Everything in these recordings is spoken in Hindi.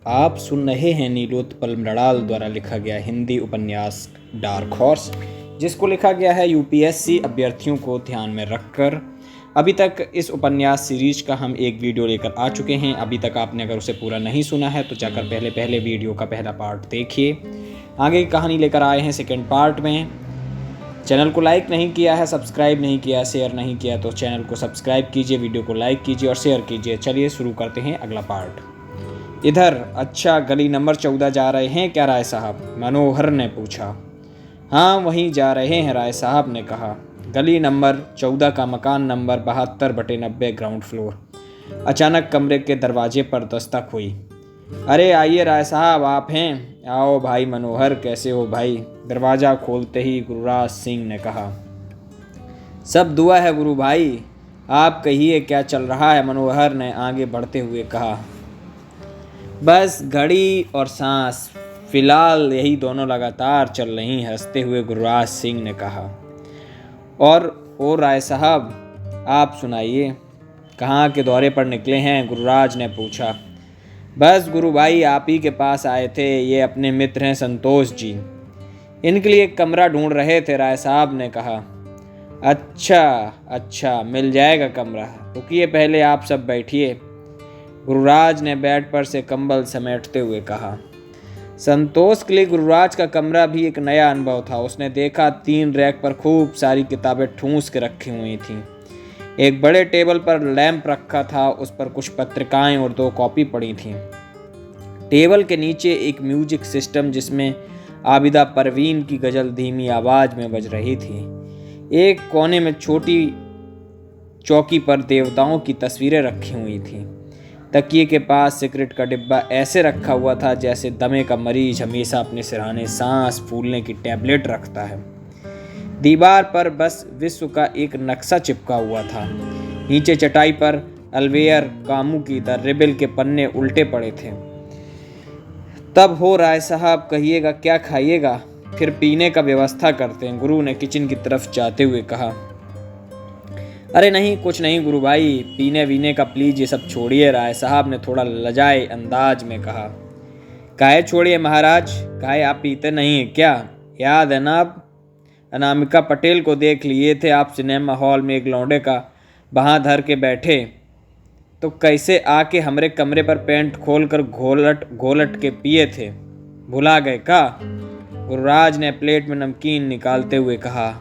आप सुन रहे हैं नीलोत्पल मृणाल द्वारा लिखा गया हिंदी उपन्यास डार्क हॉर्स, जिसको लिखा गया है यूपीएससी अभ्यर्थियों को ध्यान में रखकर। अभी तक इस उपन्यास सीरीज का हम एक वीडियो लेकर आ चुके हैं। अभी तक आपने अगर उसे पूरा नहीं सुना है तो जाकर पहले वीडियो का पहला पार्ट देखिए। आगे की कहानी लेकर आए हैं सेकेंड पार्ट में। चैनल को लाइक नहीं किया है, सब्सक्राइब नहीं किया, शेयर नहीं किया तो चैनल को सब्सक्राइब कीजिए, वीडियो को लाइक कीजिए और शेयर कीजिए। चलिए शुरू करते हैं अगला पार्ट। इधर अच्छा गली नंबर 14 जा रहे हैं क्या राय साहब? मनोहर ने पूछा। हाँ वहीं जा रहे हैं राय साहब ने कहा। गली नंबर 14 का मकान नंबर 72/90 ग्राउंड फ्लोर। अचानक कमरे के दरवाजे पर दस्तक हुई। अरे आइए राय साहब, आप हैं? आओ भाई मनोहर, कैसे हो भाई? दरवाज़ा खोलते ही गुरुराज सिंह ने कहा। सब दुआ है गुरु भाई, आप कहिए क्या चल रहा है? मनोहर ने आगे बढ़ते हुए कहा। बस घड़ी और सांस, फिलहाल यही दोनों लगातार चल रही हैं, हंसते हुए गुरुराज सिंह ने कहा। और ओ राय साहब, आप सुनाइए, कहाँ के दौरे पर निकले हैं? गुरुराज ने पूछा। बस गुरु भाई आप ही के पास आए थे, ये अपने मित्र हैं संतोष जी, इनके लिए एक कमरा ढूंढ रहे थे, राय साहब ने कहा। अच्छा, मिल जाएगा कमरा, रुकिए पहले आप सब बैठिए, गुरुराज ने बेड पर से कंबल समेटते हुए कहा। संतोष के लिए गुरुराज का कमरा भी एक नया अनुभव था। उसने देखा 3 रैक पर खूब सारी किताबें ठूंस के रखी हुई थीं। एक बड़े टेबल पर लैंप रखा था, उस पर कुछ पत्रिकाएं और 2 कॉपी पड़ी थीं। टेबल के नीचे एक म्यूजिक सिस्टम जिसमें आबिदा परवीन की गज़ल धीमी आवाज़ में बज रही थी। एक कोने में छोटी चौकी पर देवताओं की तस्वीरें रखी हुई थीं। तकिए के पास सिगरेट का डिब्बा ऐसे रखा हुआ था जैसे दमे का मरीज हमेशा अपने सिरहाने सांस फूलने की टैबलेट रखता है। दीवार पर बस विश्व का एक नक्शा चिपका हुआ था। नीचे चटाई पर अल्वेयर कामू की द रिबेल के पन्ने उल्टे पड़े थे। तब हो राय साहब, कहिएगा क्या खाइएगा? फिर पीने का व्यवस्था करते हैं, गुरु ने किचन की तरफ जाते हुए कहा। अरे नहीं, कुछ नहीं गुरु भाई, पीने वीने का प्लीज ये सब छोड़िए, राय साहब ने थोड़ा लजाए अंदाज में कहा। काहे छोड़िए महाराज, काहे आप पीते नहीं हैं क्या? याद है ना, आप अनामिका पटेल को देख लिए थे आप सिनेमा हॉल में एक लौंडे का बाहाँ धर के बैठे, तो कैसे आके हमरे कमरे पर पेंट खोल कर घोलट के पिए थे, भुला गए का? गुरुराज ने प्लेट में नमकीन निकालते हुए कहा।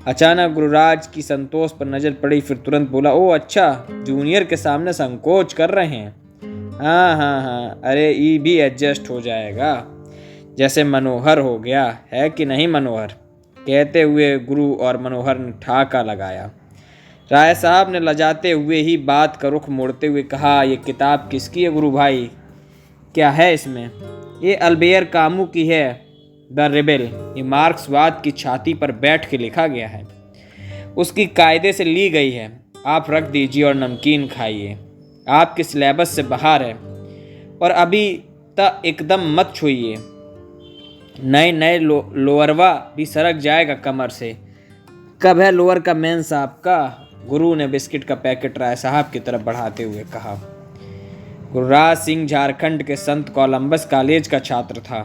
अचानक गुरुराज की संतोष पर नजर पड़ी, फिर तुरंत बोला, ओ अच्छा, जूनियर के सामने संकोच कर रहे हैं? हाँ, अरे ये भी एडजस्ट हो जाएगा, जैसे मनोहर हो गया है कि नहीं मनोहर? कहते हुए गुरु और मनोहर ने ठाका लगाया। राय साहब ने लजाते हुए ही बात का रुख मोड़ते हुए कहा, ये किताब किसकी है गुरु भाई? क्या है इसमें? ये अल्बेयर कामू की है, द रिबेल। ये मार्क्सवाद की छाती पर बैठ के लिखा गया है, उसकी कायदे से ली गई है। आप रख दीजिए और नमकीन खाइए, आपके सिलेबस से बाहर है, और अभी तक एकदम मत छूइए, नए लोअरवा भी सरक जाएगा कमर से। कब है लोअर का मेंस आपका? गुरु ने बिस्किट का पैकेट राय साहब की तरफ बढ़ाते हुए कहा। गुरुराज सिंह झारखंड के संत कोलंबस कॉलेज का छात्र था।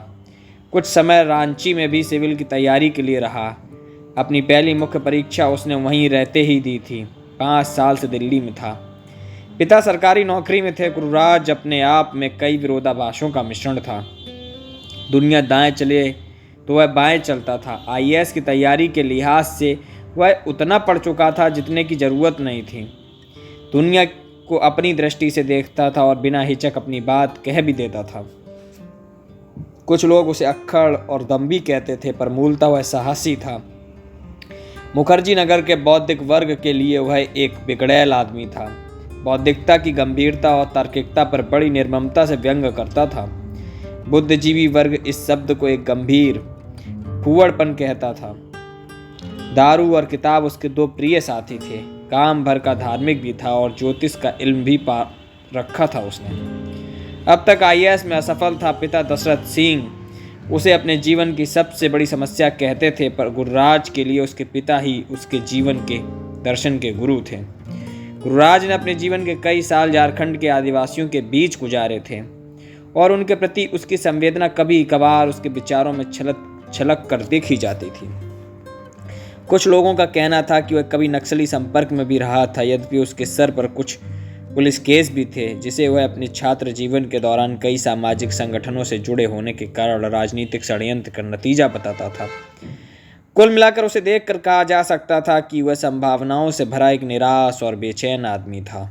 कुछ समय रांची में भी सिविल की तैयारी के लिए रहा। अपनी पहली मुख्य परीक्षा उसने वहीं रहते ही दी थी। 5 साल से दिल्ली में था। पिता सरकारी नौकरी में थे। गुरुराज अपने आप में कई विरोधाभासों का मिश्रण था। दुनिया दाएं चले तो वह बाएं चलता था। आईएएस की तैयारी के लिहाज से वह उतना पढ़ चुका था जितने की ज़रूरत नहीं थी। दुनिया को अपनी दृष्टि से देखता था और बिना हिचक अपनी बात कह भी देता था। कुछ लोग उसे अक्खड़ और दम्भी कहते थे, पर मूलतः वह साहसी था। मुखर्जी नगर के बौद्धिक वर्ग के लिए वह एक बिगड़ैल आदमी था। बौद्धिकता की गंभीरता और तार्किकता पर बड़ी निर्ममता से व्यंग करता था। बुद्धिजीवी वर्ग इस शब्द को एक गंभीर फूहड़पन कहता था। दारू और किताब उसके 2 प्रिय साथी थे। काम भर का धार्मिक भी था और ज्योतिष का इल्म भी पा रखा था उसने। अब तक आईएएस में असफल था। पिता दशरथ सिंह उसे अपने जीवन की सबसे बड़ी समस्या कहते थे, पर गुरुराज के लिए उसके पिता ही उसके जीवन के दर्शन के गुरु थे। गुरुराज ने अपने जीवन के कई साल झारखंड के आदिवासियों के बीच गुजारे थे। और उनके प्रति उसकी संवेदना कभी कभार उसके विचारों में छलक कर देखी जाती थी। कुछ लोगों का कहना था कि वह कभी नक्सली संपर्क में भी रहा था, यद्यपि उसके सर पर कुछ पुलिस केस भी थे, जिसे वह अपने छात्र जीवन के दौरान कई सामाजिक संगठनों से जुड़े होने के कारण राजनीतिक षड्यंत्र का नतीजा बताता था। कुल मिलाकर उसे देखकर कहा जा सकता था कि वह संभावनाओं से भरा एक निराश और बेचैन आदमी था।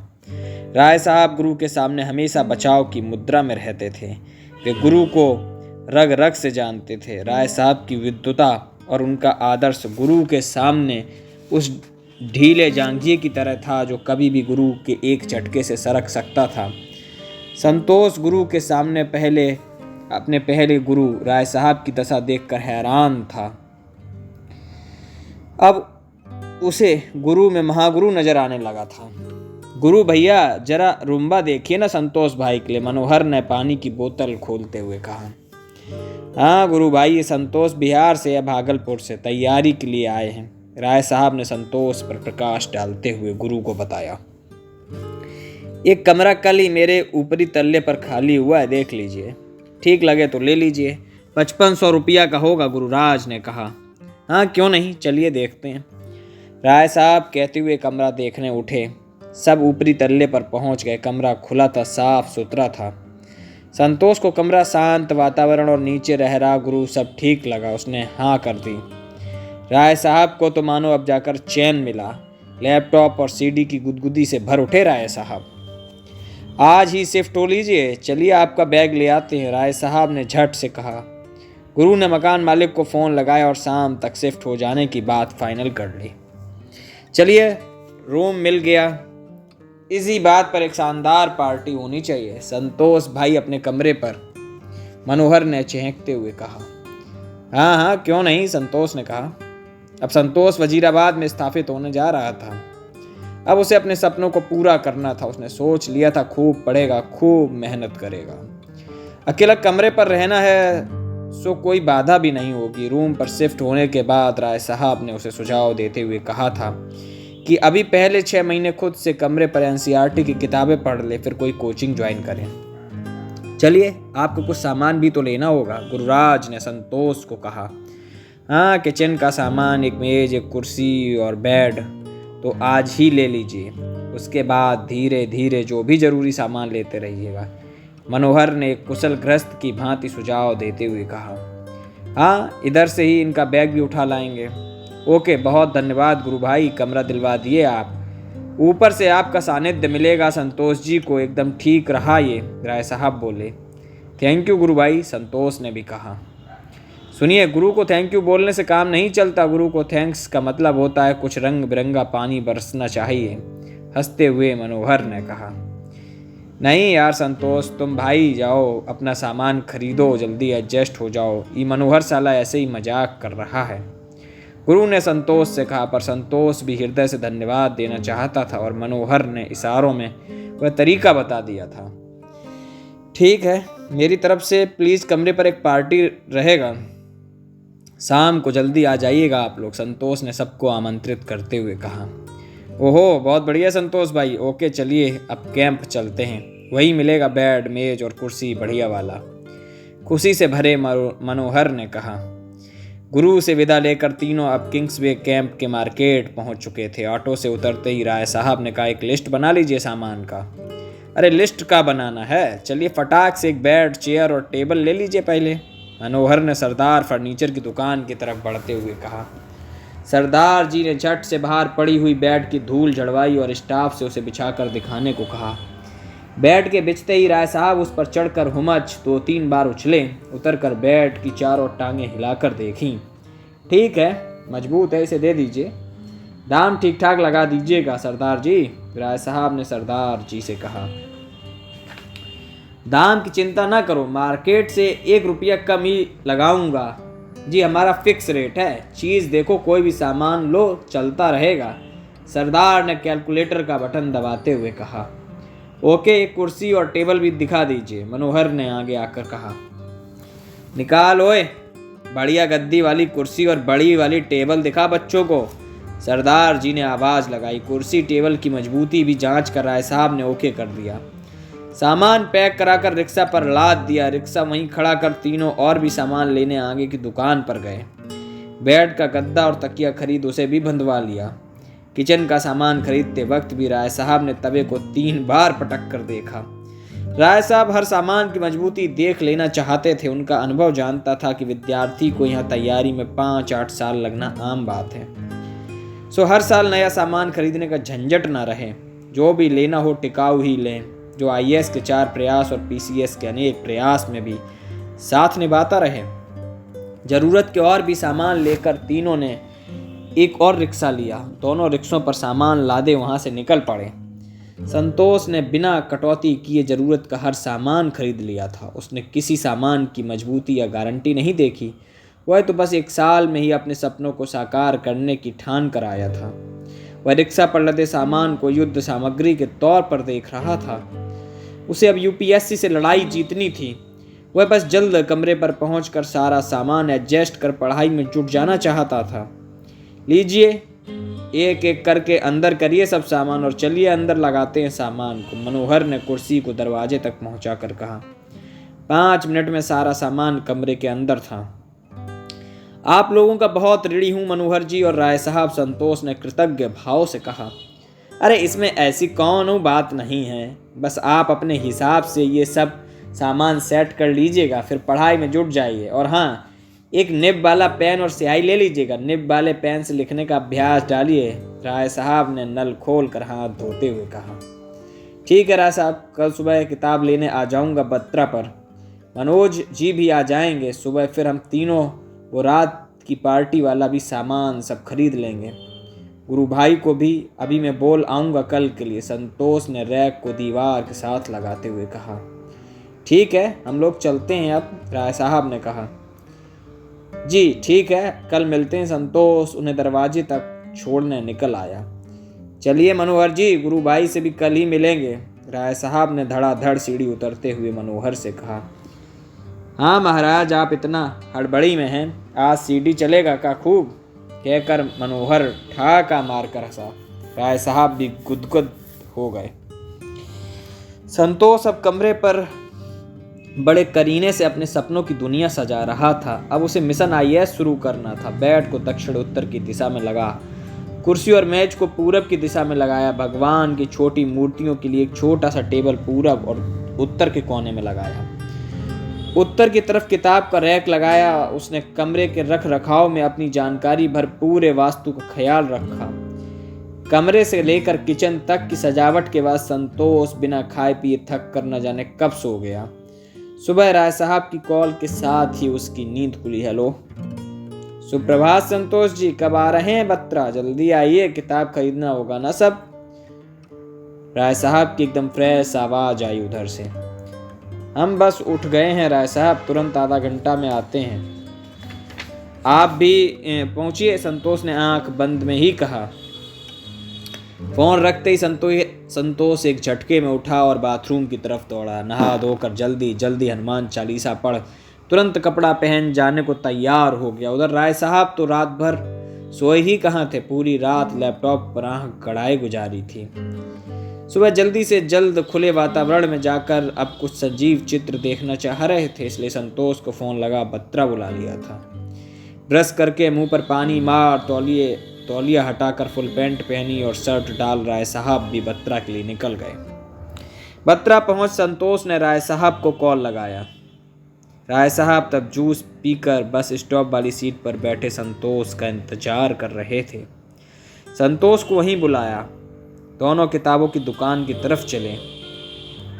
राय साहब गुरु के सामने हमेशा बचाव की मुद्रा में रहते थे। वे गुरु को रग रग से जानते थे। राय साहब की विद्वता और उनका आदर्श गुरु के सामने उस ढीले जांघिए की तरह था जो कभी भी गुरु के एक झटके से सरक सकता था। संतोष गुरु के सामने अपने पहले गुरु राय साहब की दशा देखकर हैरान था। अब उसे गुरु में महागुरु नजर आने लगा था। गुरु भैया जरा रुम्बा देखिए ना संतोष भाई के लिए, मनोहर ने पानी की बोतल खोलते हुए कहा। हाँ गुरु भाई, ये संतोष बिहार से या भागलपुर से तैयारी के लिए आए हैं, राय साहब ने संतोष पर प्रकाश डालते हुए गुरु को बताया। एक कमरा कल ही मेरे ऊपरी तल्ले पर खाली हुआ है, देख लीजिए, ठीक लगे तो ले लीजिए। 5500 रुपया का होगा, गुरुराज ने कहा। हाँ क्यों नहीं, चलिए देखते हैं। राय साहब कहते हुए कमरा देखने उठे। सब ऊपरी तल्ले पर पहुंच गए। कमरा खुला था, साफ सुथरा था। संतोष को कमरा, शांत वातावरण और नीचे रह रहा गुरु सब ठीक लगा। उसने हाँ कर दी। राय साहब को तो मानो अब जाकर चैन मिला। लैपटॉप और सीडी की गुदगुदी से भर उठे राय साहब। आज ही शिफ्ट हो लीजिए, चलिए आपका बैग ले आते हैं, राय साहब ने झट से कहा। गुरु ने मकान मालिक को फ़ोन लगाया और शाम तक शिफ्ट हो जाने की बात फाइनल कर ली। चलिए, रूम मिल गया, इसी बात पर एक शानदार पार्टी होनी चाहिए, संतोष भाई अपने कमरे पर, मनोहर ने चहकते हुए कहा। हाँ हाँ क्यों नहीं, संतोष ने कहा। अब संतोष वजीराबाद में स्थापित होने जा रहा था। अब उसे अपने सपनों को पूरा करना था। उसने सोच लिया था खूब पढ़ेगा, खूब मेहनत करेगा। अकेला कमरे पर रहना है सो कोई बाधा भी नहीं होगी। रूम पर शिफ्ट होने के बाद राय साहब ने उसे सुझाव देते हुए कहा था कि अभी पहले 6 महीने खुद से कमरे पर एनसीईआरटी की किताबें पढ़ ले, फिर कोई कोचिंग ज्वाइन करें। चलिए, आपको कुछ सामान भी तो लेना होगा, गुरुराज ने संतोष को कहा। हाँ, किचन का सामान, एक मेज, एक कुर्सी और बेड तो आज ही ले लीजिए। उसके बाद धीरे धीरे जो भी जरूरी सामान लेते रहिएगा, मनोहर ने एक कुशल गृहस्थ की भांति सुझाव देते हुए कहा। हाँ, इधर से ही इनका बैग भी उठा लाएंगे। ओके, बहुत धन्यवाद गुरु भाई, कमरा दिलवा दिए आप। ऊपर से आपका सानिध्य मिलेगा संतोष जी को, एकदम ठीक रहा ये, राय साहब बोले। थैंक यू गुरु भाई, संतोष ने भी कहा। सुनिए, गुरु को थैंक यू बोलने से काम नहीं चलता। गुरु को थैंक्स का मतलब होता है कुछ रंग बिरंगा पानी बरसना चाहिए, हंसते हुए मनोहर ने कहा। नहीं यार संतोष, तुम भाई जाओ, अपना सामान खरीदो, जल्दी एडजस्ट हो जाओ, ये मनोहर साला ऐसे ही मजाक कर रहा है, गुरु ने संतोष से कहा। पर संतोष भी हृदय से धन्यवाद देना चाहता था और मनोहर ने इशारों में वह तरीका बता दिया था। ठीक है, मेरी तरफ से प्लीज़ कमरे पर एक पार्टी रहेगा, शाम को जल्दी आ जाइएगा आप लोग, संतोष ने सबको आमंत्रित करते हुए कहा। ओहो, बहुत बढ़िया संतोष भाई, ओके चलिए अब कैंप चलते हैं, वही मिलेगा बेड, मेज और कुर्सी बढ़िया वाला, खुशी से भरे मनोहर ने कहा। गुरु से विदा लेकर तीनों अब किंग्सवे कैंप के मार्केट पहुंच चुके थे। ऑटो से उतरते ही राय साहब ने कहा, एक लिस्ट बना लीजिए सामान का। अरे लिस्ट का बनाना है, चलिए फटाक से एक बेड, चेयर और टेबल ले लीजिए पहले, मनोहर ने सरदार फर्नीचर की दुकान की तरफ बढ़ते हुए कहा। सरदार जी ने झट से बाहर पड़ी हुई बेड की धूल झड़वाई और स्टाफ से उसे बिछाकर दिखाने को कहा। बेड के बिछते ही राय साहब उस पर चढ़कर हुमच 2-3 बार उछले, उतरकर बेड की चारों टांगें हिलाकर देखीं। ठीक है, मजबूत है, इसे दे दीजिए, दाम ठीक ठाक लगा दीजिएगा सरदार जी, राय साहब ने सरदार जी से कहा। दाम की चिंता ना करो, मार्केट से 1 रुपया कम ही लगाऊंगा जी, हमारा फिक्स रेट है, चीज़ देखो, कोई भी सामान लो, चलता रहेगा, सरदार ने कैलकुलेटर का बटन दबाते हुए कहा। ओके, एक कुर्सी और टेबल भी दिखा दीजिए, मनोहर ने आगे आकर कहा। निकाल ओए, बढ़िया गद्दी वाली कुर्सी और बड़ी वाली टेबल दिखा बच्चों को, सरदार जी ने आवाज़ लगाई। कुर्सी टेबल की मजबूती भी जांच कर राय साहब ने ओके कर दिया। सामान पैक कराकर रिक्शा पर लाद दिया। रिक्शा वहीं खड़ा कर तीनों और भी सामान लेने आगे की दुकान पर गए। बेड का गद्दा और तकिया खरीद उसे भी बंधवा लिया। किचन का सामान खरीदते वक्त भी राय साहब ने तवे को 3 बार पटक कर देखा। राय साहब हर सामान की मजबूती देख लेना चाहते थे। उनका अनुभव जानता था कि विद्यार्थी को यहाँ तैयारी में 5-8 साल लगना आम बात है। सो हर साल नया सामान खरीदने का झंझट ना रहे। जो भी लेना हो टिकाऊ ही लें, जो IAS के 4 प्रयास और PCS के अनेक प्रयास में भी साथ निभाता रहे। जरूरत के और भी सामान लेकर तीनों ने एक और रिक्शा लिया। दोनों रिक्शों पर सामान लादे वहां से निकल पड़े। संतोष ने बिना कटौती किए जरूरत का हर सामान खरीद लिया था। उसने किसी सामान की मजबूती या गारंटी नहीं देखी। वह तो बस 1 साल में ही अपने सपनों को साकार करने की ठान कर आया था। वह रिक्शा पर लदे सामान को युद्ध सामग्री के तौर पर देख रहा था। उसे अब UPSC से लड़ाई जीतनी थी। वह बस जल्द कमरे पर पहुंचकर सारा सामान एडजस्ट कर पढ़ाई में जुट जाना चाहता था। लीजिए, एक एक करके अंदर करिए सब सामान और चलिए अंदर लगाते हैं सामान को, मनोहर ने कुर्सी को दरवाजे तक पहुंचाकर कहा। 5 मिनट में सारा सामान कमरे के अंदर था। आप लोगों का बहुत ऋणी हूं मनोहर जी और राय साहब, संतोष ने कृतज्ञ भाव से कहा। अरे इसमें ऐसी कौन बात नहीं है, बस आप अपने हिसाब से ये सब सामान सेट कर लीजिएगा, फिर पढ़ाई में जुट जाइए। और हाँ, एक निब वाला पेन और स्याही ले लीजिएगा, निब वाले पेन से लिखने का अभ्यास डालिए। राय साहब ने नल खोल कर हाथ धोते हुए कहा। ठीक है राय साहब, कल सुबह किताब लेने आ जाऊंगा बत्रा पर। मनोज जी भी आ जाएंगे। सुबह फिर हम तीनों वो रात की पार्टी वाला भी सामान सब खरीद लेंगे। गुरु भाई को भी अभी मैं बोल आऊँगा कल के लिए, संतोष ने रैक को दीवार के साथ लगाते हुए कहा। ठीक है, हम लोग चलते हैं अब, राय साहब ने कहा। जी ठीक है, कल मिलते हैं, संतोष उन्हें दरवाजे तक छोड़ने निकल आया। चलिए मनोहर जी, गुरु भाई से भी कल ही मिलेंगे, राय साहब ने धड़ाधड़ सीढ़ी उतरते हुए मनोहर से कहा। हाँ महाराज, आप इतना हड़बड़ी में हैं, आज CD चलेगा का खूब, कहकर मनोहर ठाका मारकर हंसा। राय साहब भी गुदगुद हो गए। संतोष अब कमरे पर बड़े करीने से अपने सपनों की दुनिया सजा रहा था। अब उसे मिशन IAS शुरू करना था। बेड को दक्षिण उत्तर की दिशा में लगा, कुर्सी और मेज को पूरब की दिशा में लगाया। भगवान की छोटी मूर्तियों के लिए एक छोटा सा टेबल पूरब और उत्तर के कोने में लगाया। उत्तर की तरफ किताब का रैक लगाया। उसने कमरे के रख रखाव में अपनी जानकारी भर पूरे वास्तु का ख्याल रखा। कमरे से लेकर किचन तक की सजावट के बाद संतोष बिना खाए पिए थक कर न जाने कब सो गया। सुबह राय साहब की कॉल के साथ ही उसकी नींद खुली। हेलो, सुप्रभात संतोष जी, कब आ रहे हैं बत्रा? जल्दी आइए, किताब खरीदना होगा ना सब। राय साहब की एकदम फ्रेश आवाज आई उधर से। हम बस उठ गए हैं राय साहब, तुरंत आधा घंटा में आते हैं। आप भी पहुंचिए, संतोष ने आंख बंद में ही कहा। फोन रखते ही संतोष एक झटके में उठा और बाथरूम की तरफ दौड़ा। नहा धोकर जल्दी जल्दी हनुमान चालीसा पढ़ तुरंत कपड़ा पहन जाने को तैयार हो गया। उधर राय साहब तो रात भर सोए ही कहाँ थे, पूरी रात लैपटॉप पर आंख गड़ाए गुजारी थी। सुबह जल्दी से जल्द खुले वातावरण में जाकर अब कुछ सजीव चित्र देखना चाह रहे थे, इसलिए संतोष को फोन लगा बत्रा बुला लिया था। ब्रश करके मुंह पर पानी मार तौलिया हटाकर फुल पैंट पहनी और शर्ट डाल राय साहब भी बत्रा के लिए निकल गए। बत्रा पहुंच संतोष ने राय साहब को कॉल लगाया। राय साहब तब जूस पीकर बस स्टॉप वाली सीट पर बैठे संतोष का इंतजार कर रहे थे। संतोष को वहीं बुलाया। दोनों किताबों की दुकान की तरफ चले।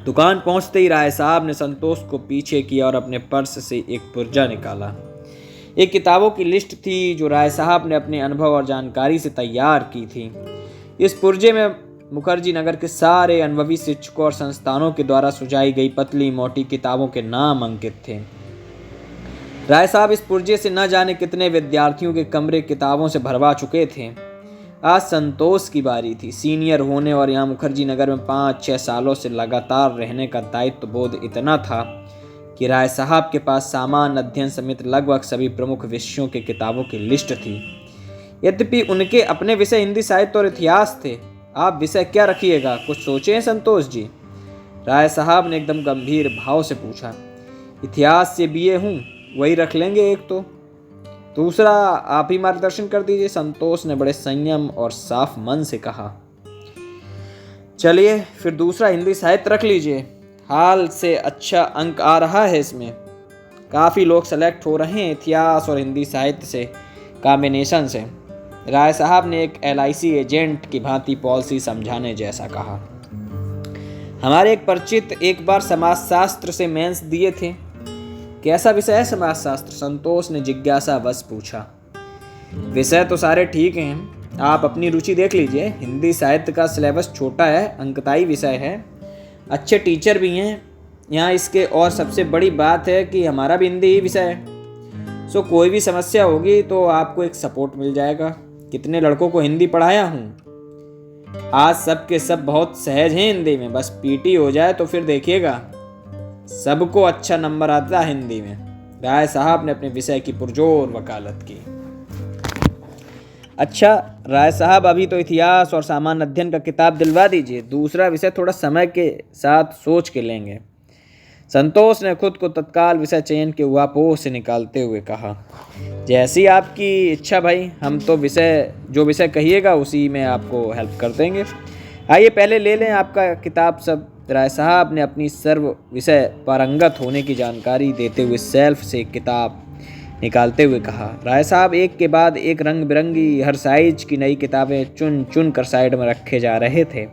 दुकान पहुंचते ही राय साहब ने संतोष को पीछे किया और अपने पर्स से एक पुर्जा निकाला। एक किताबों की लिस्ट थी जो राय साहब ने अपने अनुभव और जानकारी से तैयार की थी। इस पुर्जे में मुखर्जी नगर के सारे अनुभवी शिक्षकों और संस्थानों के द्वारा सुझाई गई पतली मोटी किताबों के नाम अंकित थे। राय साहब इस पुर्जे से न जाने कितने विद्यार्थियों के कमरे किताबों से भरवा चुके थे। आज संतोष की बारी थी। सीनियर होने और यहाँ मुखर्जी नगर में 5-6 सालों से लगातार रहने का दायित्व बोध इतना था कि राय साहब के पास सामान्य अध्ययन समेत लगभग सभी प्रमुख विषयों के किताबों की लिस्ट थी। यद्यपि उनके अपने विषय हिंदी साहित्य और इतिहास थे। आप विषय क्या रखिएगा, कुछ सोचे हैं संतोष जी? राय साहब ने एकदम गंभीर भाव से पूछा। इतिहास से बीए हूँ, वही रख लेंगे एक तो। दूसरा आप ही मार्गदर्शन कर दीजिए, संतोष ने बड़े संयम और साफ मन से कहा। चलिए फिर दूसरा हिंदी साहित्य रख लीजिए, हाल से अच्छा अंक आ रहा है इसमें, काफ़ी लोग सेलेक्ट हो रहे हैं इतिहास और हिंदी साहित्य से कॉम्बिनेशन से। राय साहब ने एक LIC एजेंट की भांति पॉलिसी समझाने जैसा कहा। हमारे एक परिचित एक बार समाजशास्त्र से मेंस दिए थे। कैसा विषय है समाजशास्त्र? संतोष ने जिज्ञासावश पूछा। विषय तो सारे ठीक हैं, आप अपनी रुचि देख लीजिए। हिंदी साहित्य का सिलेबस छोटा है, अंकताई विषय है, अच्छे टीचर भी हैं यहाँ इसके, और सबसे बड़ी बात है कि हमारा भी हिंदी ही विषय है। सो कोई भी समस्या होगी तो आपको एक सपोर्ट मिल जाएगा। कितने लड़कों को हिंदी पढ़ाया हूँ, आज सब के सब बहुत सहज हैं हिंदी में, बस PT हो जाए तो फिर देखिएगा सबको अच्छा नंबर आता है हिंदी में। राय साहब ने अपने विषय की पुरजोर वकालत की। अच्छा राय साहब, अभी तो इतिहास और सामान्य अध्ययन का किताब दिलवा दीजिए, दूसरा विषय थोड़ा समय के साथ सोच के लेंगे। संतोष ने खुद को तत्काल विषय चयन के उहापोह से निकालते हुए कहा। जैसी आपकी इच्छा भाई, हम तो जो विषय कहिएगा उसी में आपको हेल्प कर देंगे। आइए पहले ले लें आपका किताब सब। राय साहब ने अपनी सर्व विषय पारंगत होने की जानकारी देते हुए सेल्फ से किताब निकालते हुए कहा। राय साहब एक के बाद एक रंग बिरंगी हर साइज की नई किताबें चुन चुन कर साइड में रखे जा रहे थे।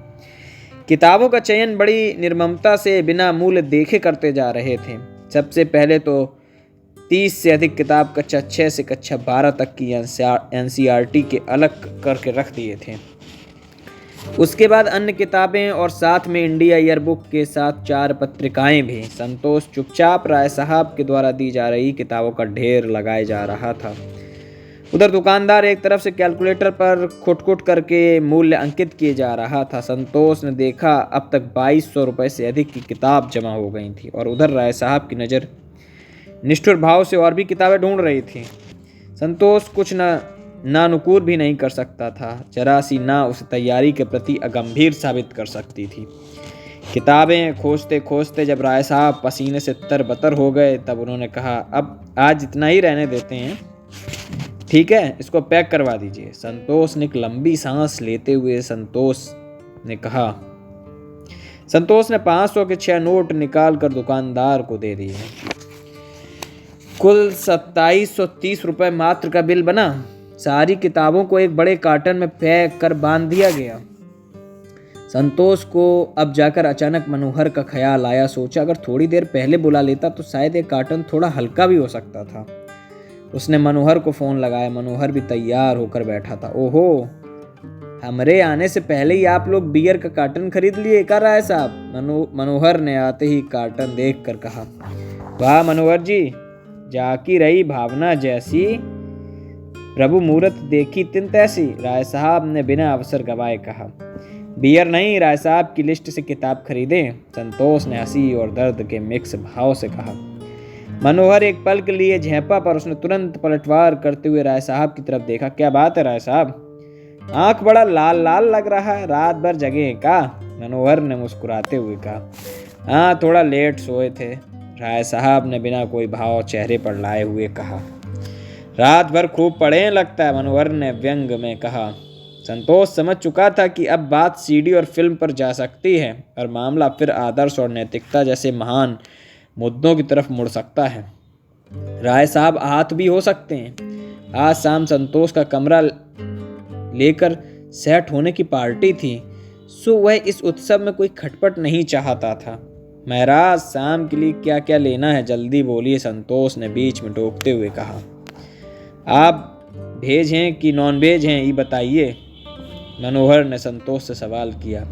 किताबों का चयन बड़ी निर्ममता से बिना मूल्य देखे करते जा रहे थे। सबसे पहले तो 30 से अधिक किताब कक्षा 6 से कक्षा 12 तक की NCERT के अलग करके रख दिए थे। उसके बाद अन्य किताबें और साथ में इंडिया ईयरबुक के साथ 4 पत्रिकाएं भी। संतोष चुपचाप राय साहब के द्वारा दी जा रही किताबों का ढेर लगाए जा रहा था। उधर दुकानदार एक तरफ से कैलकुलेटर पर खुट करके मूल्य अंकित किए जा रहा था। संतोष ने देखा अब तक 2200 रुपये से अधिक की किताब जमा हो गई थी, और उधर राय साहब की नज़र निष्ठुर भाव से और भी किताबें ढूंढ रही थी। संतोष कुछ नानुकूर भी नहीं कर सकता था, जरा सी ना उस तैयारी के प्रति अगंभीर साबित कर सकती थी। किताबें खोजते खोजते जब राय साहब पसीने से तरबतर हो गए तब उन्होंने कहा, अब आज इतना ही रहने देते हैं, ठीक है, इसको पैक करवा दीजिए। संतोष ने एक लंबी सांस लेते हुए संतोष ने कहा। संतोष ने 500 के 6 नोट निकाल कर दुकानदार को दे दिए। कुल 2730 रुपये मात्र का बिल बना। सारी किताबों को एक बड़े कार्टन में पैक कर बांध दिया गया। संतोष को अब जाकर अचानक मनोहर का ख्याल आया। सोचा अगर थोड़ी देर पहले बुला लेता तो शायद एक कार्टन थोड़ा हल्का भी हो सकता था। उसने मनोहर को फ़ोन लगाया। मनोहर भी तैयार होकर बैठा था। ओहो, हमारे आने से पहले ही आप लोग बियर का कार्टन खरीद लिए क्या राय साहब? मनोहर ने आते ही कार्टन देख कर कहा। वाह मनोहर जी, जाकी रही भावना जैसी, प्रभु मूर्त देखी तिन तैसी, राय साहब ने बिना अवसर गवाए कहा। बियर नहीं, राय साहब की लिस्ट से किताब खरीदें, संतोष ने हंसी और दर्द के मिक्स भाव से कहा। मनोहर एक पल के लिए झेंपा, पर उसने तुरंत पलटवार करते हुए राय साहब की तरफ देखा। क्या बात है राय साहब, आंख बड़ा लाल लाल लग रहा है, रात भर जगे हैं का? मनोहर ने मुस्कुराते हुए कहा। हाँ, थोड़ा लेट सोए थे, राय साहब ने बिना कोई भाव चेहरे पर लाए हुए कहा। रात भर खूब पढ़े लगता है, मनोहर ने व्यंग में कहा। संतोष समझ चुका था कि अब बात CD और फिल्म पर जा सकती है और मामला फिर आदर्श और नैतिकता जैसे महान मुद्दों की तरफ मुड़ सकता है। राय साहब हाथ भी हो सकते हैं। आज शाम संतोष का कमरा लेकर सेट होने की पार्टी थी, सो वह इस उत्सव में कोई खटपट नहीं चाहता था। महराज, शाम के लिए क्या क्या लेना है, जल्दी बोलिए, संतोष ने बीच में टोकते हुए कहा। आप वेज हैं कि नॉन वेज हैं, ये बताइए, मनोहर ने संतोष से सवाल किया।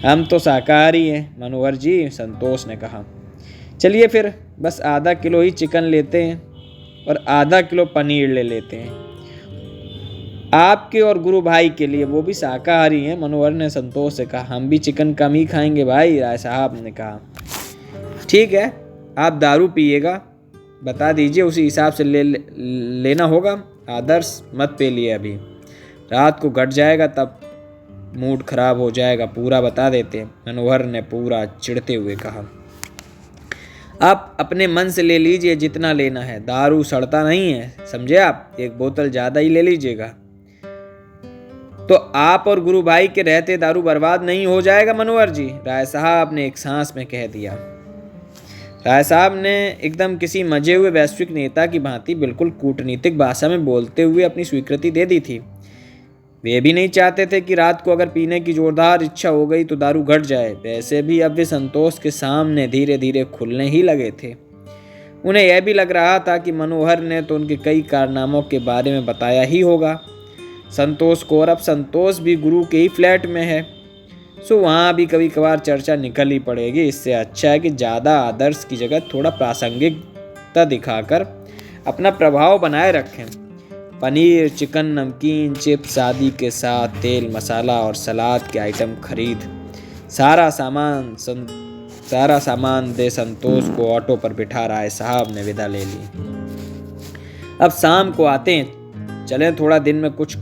हम तो शाकाहारी हैं मनोहर जी, संतोष ने कहा। चलिए फिर बस आधा किलो ही चिकन लेते हैं और आधा किलो पनीर ले लेते हैं, आपके और गुरु भाई के लिए, वो भी शाकाहारी हैं, मनोहर ने संतोष से कहा। हम भी चिकन कम ही खाएंगे भाई, राय साहब ने कहा। ठीक है, आप दारू पिएगा, बता दीजिए, उसी हिसाब से लेना होगा, आदर्श मत पे लिए, अभी रात को घट जाएगा तब मूड खराब हो जाएगा, पूरा बता देते। मनोहर ने पूरा चिढ़ते हुए कहा। आप अपने मन से ले लीजिए जितना लेना है, दारू सड़ता नहीं है, समझे आप? एक बोतल ज्यादा ही ले लीजिएगा। तो आप और गुरु भाई के रहते दारू बर्बाद नहीं हो जाएगा मनोहर जी, राय साहब ने एक सांस में कह दिया। राय साहब ने एकदम किसी मजे हुए वैश्विक नेता की भांति बिल्कुल कूटनीतिक भाषा में बोलते हुए अपनी स्वीकृति दे दी थी। वे भी नहीं चाहते थे कि रात को अगर पीने की जोरदार इच्छा हो गई तो दारू घट जाए। वैसे भी अब वे संतोष के सामने धीरे धीरे खुलने ही लगे थे। उन्हें यह भी लग रहा था कि मनोहर ने तो उनके कई कारनामों के बारे में बताया ही होगा संतोष को, और अब संतोष भी गुरु के ही फ्लैट में है, सो वहाँ भी कभी कभार चर्चा निकल ही पड़ेगी। इससे अच्छा है कि ज़्यादा आदर्श की जगह थोड़ा प्रासंगिकता दिखाकर अपना प्रभाव बनाए रखें। पनीर, चिकन, नमकीन, चिप्स आदि के साथ तेल, मसाला और सलाद के आइटम खरीद सारा सामान दे संतोष को ऑटो पर बिठा राय साहब ने विदा ले ली। अब शाम को आते हैं, चलें थोड़ा दिन में कुछ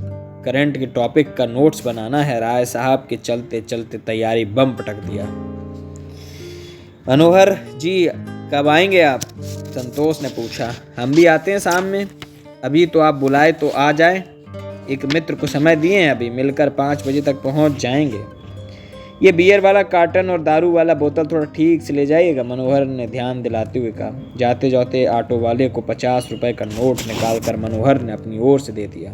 करंट के टॉपिक का नोट्स बनाना है। राय साहब के चलते चलते तैयारी बम पटक दिया। मनोहर जी कब आएंगे आप? संतोष ने पूछा। हम भी आते हैं शाम में, अभी तो आप बुलाए तो आ जाए। एक मित्र को समय दिए हैं, अभी मिलकर 5 बजे तक पहुंच जाएंगे। ये बियर वाला कार्टन और दारू वाला बोतल थोड़ा ठीक से ले जाइएगा, मनोहर ने ध्यान दिलाते हुए कहा। जाते जाते ऑटो वाले को 50 रुपए का नोट निकालकर मनोहर ने अपनी ओर से दे दिया।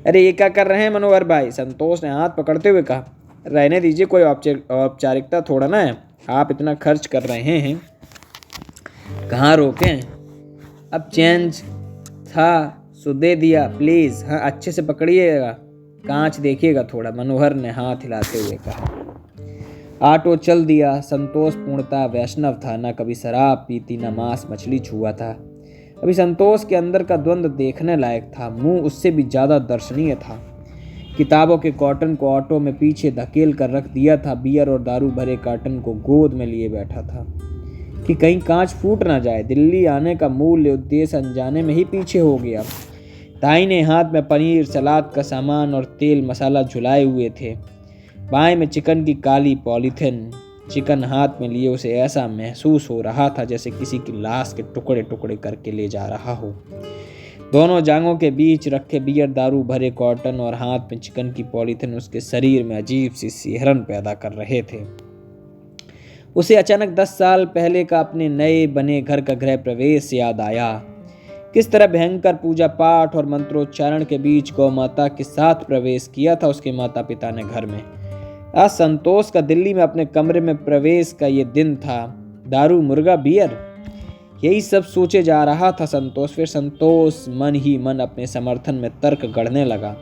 अरे ये क्या कर रहे हैं मनोहर भाई? संतोष ने हाथ पकड़ते हुए कहा। रहने दीजिए, कोई औपचारिकता थोड़ा ना है, आप इतना खर्च कर रहे हैं, कहाँ रोकें? अब चेंज था सो दे दिया, प्लीज। हाँ अच्छे से पकड़िएगा, कांच देखिएगा थोड़ा, मनोहर ने हाथ हिलाते हुए कहा। ऑटो चल दिया। संतोष पूर्णतः वैष्णव था, न कभी शराब पीती न मांस मछली छुआ था। अभी संतोष के अंदर का द्वंद्व देखने लायक था। मुंह उससे भी ज्यादा दर्शनीय था। किताबों के कॉटन को ऑटो में पीछे धकेल कर रख दिया था। बियर और दारू भरे कार्टन को गोद में लिए बैठा था कि कहीं कांच फूट ना जाए। दिल्ली आने का मूल उद्देश्य अनजाने में ही पीछे हो गया। दाहिने हाथ में पनीर, सलाद का सामान और तेल मसाला झुलाए हुए थे। बाएं में चिकन की काली पॉलीथिन। चिकन हाथ में लिए उसे ऐसा महसूस हो रहा था जैसे किसी की लाश के टुकड़े टुकड़े करके ले जा रहा हो। दोनों जांघों के बीच रखे बियर, दारू भरे कॉटन और हाथ में चिकन की पॉलीथिन उसके शरीर में अजीब सी सिहरन पैदा कर रहे थे। उसे अचानक 10 साल पहले का अपने नए बने घर का गृह प्रवेश याद आया। किस तरह भयंकर पूजा पाठ और मंत्रोच्चारण के बीच गौ माता के साथ प्रवेश किया था उसके माता पिता ने घर में। आज संतोष का दिल्ली में अपने कमरे में प्रवेश का ये दिन था। दारू, मुर्गा, बियर, यही सब सोचे जा रहा था संतोष। फिर संतोष मन ही मन अपने समर्थन में तर्क गढ़ने लगा।